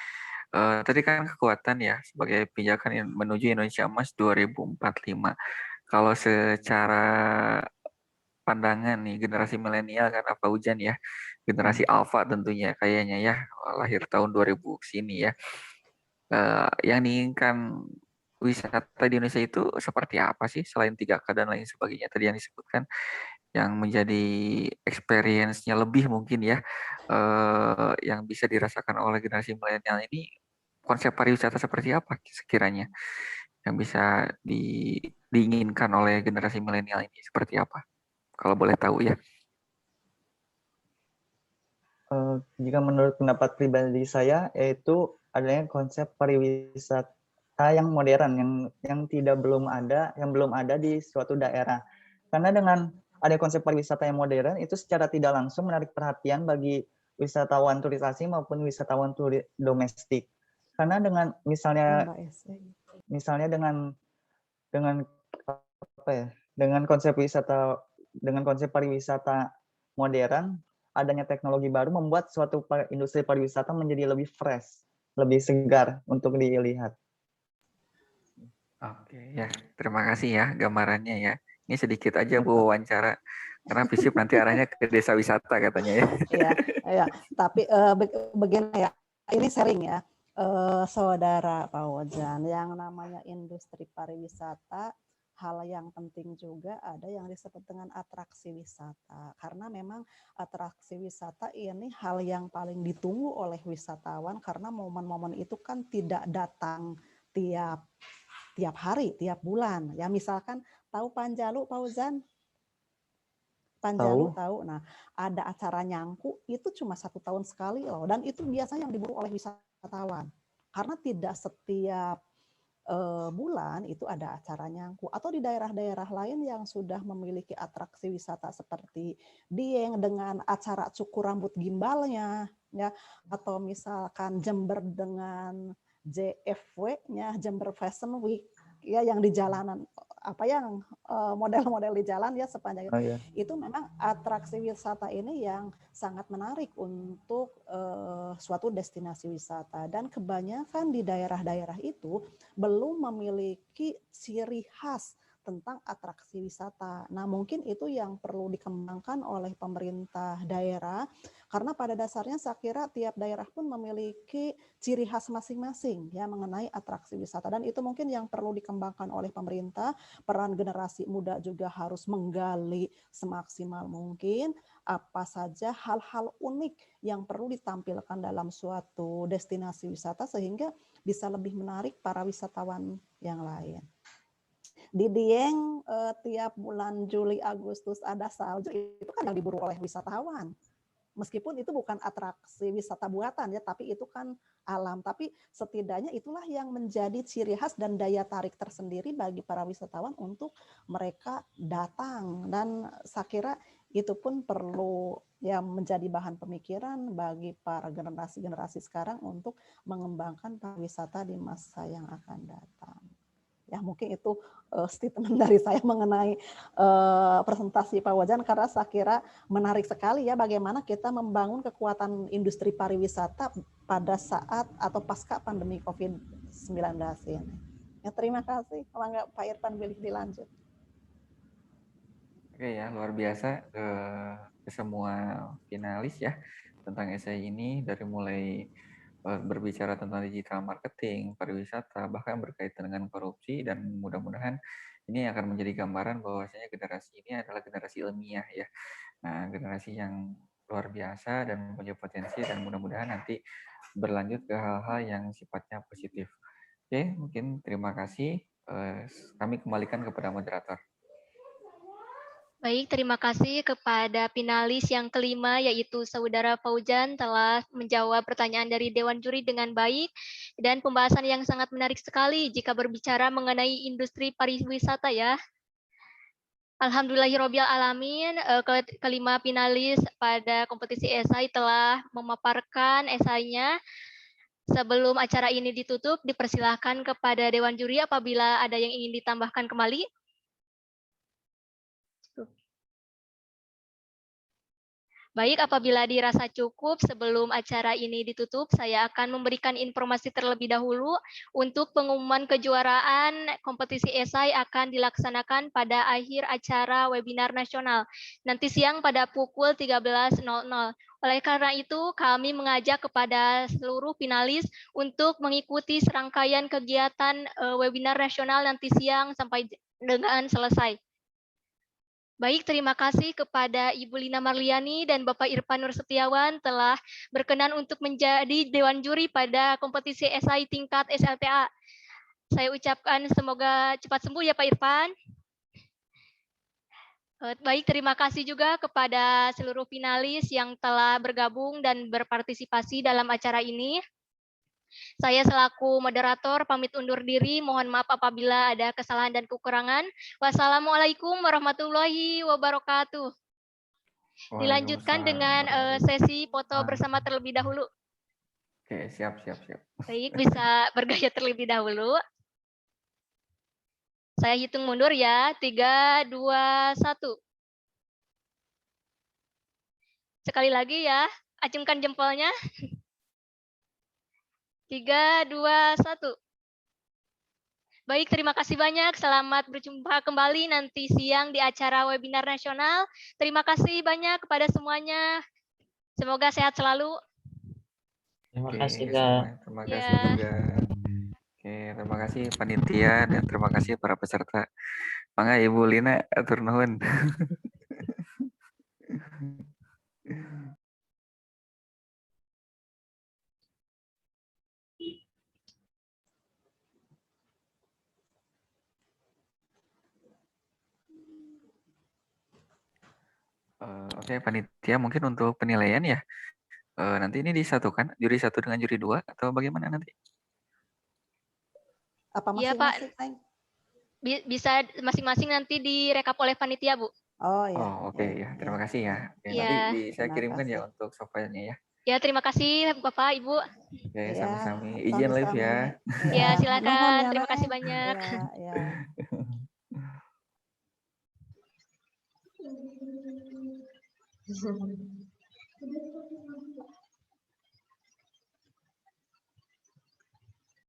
D: tadi kan kekuatan ya sebagai pijakan menuju Indonesia Emas 2045. Kalau secara pandangan nih generasi milenial kan apa hujan ya, generasi alfa tentunya kayaknya ya, lahir tahun 2000 sini ya. Yang diinginkan wisata di Indonesia itu seperti apa sih selain 3K dan lain sebagainya tadi yang disebutkan, yang menjadi experience-nya lebih mungkin ya, yang bisa dirasakan oleh generasi milenial ini, konsep pariwisata seperti apa sekiranya yang bisa diinginkan oleh generasi milenial ini seperti apa? Kalau boleh tahu ya.
H: Jika menurut pendapat pribadi saya, yaitu adanya konsep pariwisata yang modern, yang belum ada di suatu daerah. Karena dengan ada konsep pariwisata yang modern, itu secara tidak langsung menarik perhatian bagi wisatawan turis asing maupun wisatawan turis domestik. Karena dengan misalnya dengan apa ya, dengan konsep pariwisata modern, adanya teknologi baru membuat suatu industri pariwisata menjadi lebih fresh, lebih segar untuk dilihat.
D: Oke ya, terima kasih ya gambarannya ya. Ini sedikit aja Bu wawancara, karena FISIP nanti arahnya ke desa wisata katanya ya.
C: Iya. Tapi begini ya, ini sharing ya, Saudara Fauzan, yang namanya industri pariwisata, hal yang penting juga ada yang disebut dengan atraksi wisata. Karena memang atraksi wisata ini hal yang paling ditunggu oleh wisatawan karena momen-momen itu kan tidak datang tiap hari, tiap bulan. Ya misalkan tahu Panjalu, Fauzan? Panjalu tahu. Nah, ada acara nyangku itu cuma 1 tahun sekali loh, dan itu biasanya yang diburu oleh wisatawan. Karena tidak setiap bulan itu ada acara nyangku, atau di daerah-daerah lain yang sudah memiliki atraksi wisata seperti Dieng dengan acara cukur rambut gimbalnya ya, atau misalkan Jember dengan JFW-nya, Jember Fashion Week ya, yang di jalanan yang model-model di jalan ya sepanjang itu memang atraksi wisata ini yang sangat menarik untuk suatu destinasi wisata, dan kebanyakan di daerah-daerah itu belum memiliki ciri khas tentang atraksi wisata. Nah, mungkin itu yang perlu dikembangkan oleh pemerintah daerah, karena pada dasarnya saya kira tiap daerah pun memiliki ciri khas masing-masing ya mengenai atraksi wisata, dan itu mungkin yang perlu dikembangkan oleh pemerintah. Peran generasi muda juga harus menggali semaksimal mungkin apa saja hal-hal unik yang perlu ditampilkan dalam suatu destinasi wisata sehingga bisa lebih menarik para wisatawan yang lain. Di Dieng tiap bulan Juli Agustus ada salju, itu kan yang diburu oleh wisatawan. Meskipun itu bukan atraksi wisata buatan ya, tapi itu kan alam. Tapi setidaknya itulah yang menjadi ciri khas dan daya tarik tersendiri bagi para wisatawan untuk mereka datang. Dan saya kira itu pun perlu ya menjadi bahan pemikiran bagi para generasi sekarang untuk mengembangkan pariwisata di masa yang akan datang. Ya mungkin itu statement dari saya mengenai presentasi Pak Wajan, karena saya kira menarik sekali ya bagaimana kita membangun kekuatan industri pariwisata pada saat atau pasca pandemi COVID-19 ini. Ya, terima kasih. Kalau nggak Pak Irfan boleh dilanjut.
D: Oke ya, luar biasa ke semua finalis ya tentang esai ini, dari mulai berbicara tentang digital marketing, pariwisata, bahkan berkaitan dengan korupsi, dan mudah-mudahan ini akan menjadi gambaran bahwasanya generasi ini adalah generasi ilmiah ya. Nah, generasi yang luar biasa dan punya potensi, dan mudah-mudahan nanti berlanjut ke hal-hal yang sifatnya positif. Oke, mungkin terima kasih. Kami kembalikan kepada moderator.
A: Baik, terima kasih kepada finalis yang kelima, yaitu Saudara Faujan telah menjawab pertanyaan dari Dewan Juri dengan baik, dan pembahasan yang sangat menarik sekali jika berbicara mengenai industri pariwisata ya. Alhamdulillahirobbil alamin, kelima finalis pada kompetisi esai telah memaparkan esainya. Sebelum acara ini ditutup, dipersilahkan kepada Dewan Juri apabila ada yang ingin ditambahkan kembali. Baik, apabila dirasa cukup, sebelum acara ini ditutup, saya akan memberikan informasi terlebih dahulu untuk pengumuman kejuaraan kompetisi esai akan dilaksanakan pada akhir acara webinar nasional, nanti siang pada pukul 13.00. Oleh karena itu, kami mengajak kepada seluruh finalis untuk mengikuti serangkaian kegiatan webinar nasional nanti siang sampai dengan selesai. Baik, terima kasih kepada Ibu Lina Marliani dan Bapak Irfan Nur Setiawan telah berkenan untuk menjadi Dewan Juri pada kompetisi esai tingkat SLTA. Saya ucapkan semoga cepat sembuh ya Pak Irfan. Baik, terima kasih juga kepada seluruh finalis yang telah bergabung dan berpartisipasi dalam acara ini. Saya selaku moderator pamit undur diri, mohon maaf apabila ada kesalahan dan kekurangan. Wassalamualaikum warahmatullahi wabarakatuh. Dilanjutkan dengan sesi foto bersama terlebih dahulu.
D: Oke, siap.
A: Baik, bisa bergaya terlebih dahulu. Saya hitung mundur ya, 3, 2, 1. Sekali lagi ya, acungkan jempolnya. 3, 2, 1. Baik, terima kasih banyak. Selamat berjumpa kembali nanti siang di acara webinar nasional. Terima kasih banyak kepada semuanya. Semoga sehat selalu.
E: Terima
D: Oke,
E: kasih, Kak.
D: semuanya terima kasih juga. Oke, terima kasih panitia dan terima kasih para peserta. Mangga Ibu Lina, atur nuhun. Oke, panitia mungkin untuk penilaian ya. Nanti ini disatukan juri 1 dengan juri 2 atau bagaimana nanti?
C: Apa
A: Iya, Pak.
C: masing-masing, Neng?
A: Bisa masing-masing nanti direkap oleh panitia, Bu.
C: Oh ya.
D: Oh, oke ya. Terima kasih ya. Oke,
A: Iya.
D: nanti saya
C: Terima
D: kirimkan ya
C: kasih.
D: untuk software-nya ya.
A: Ya, terima kasih Bapak, Ibu.
D: Oke,
C: Ya,
D: sami-sami. Izin live ya.
A: Ya,
C: Nuhun
A: silakan.
C: ya,
A: Terima kasih
C: Neng.
A: banyak.
C: Ya.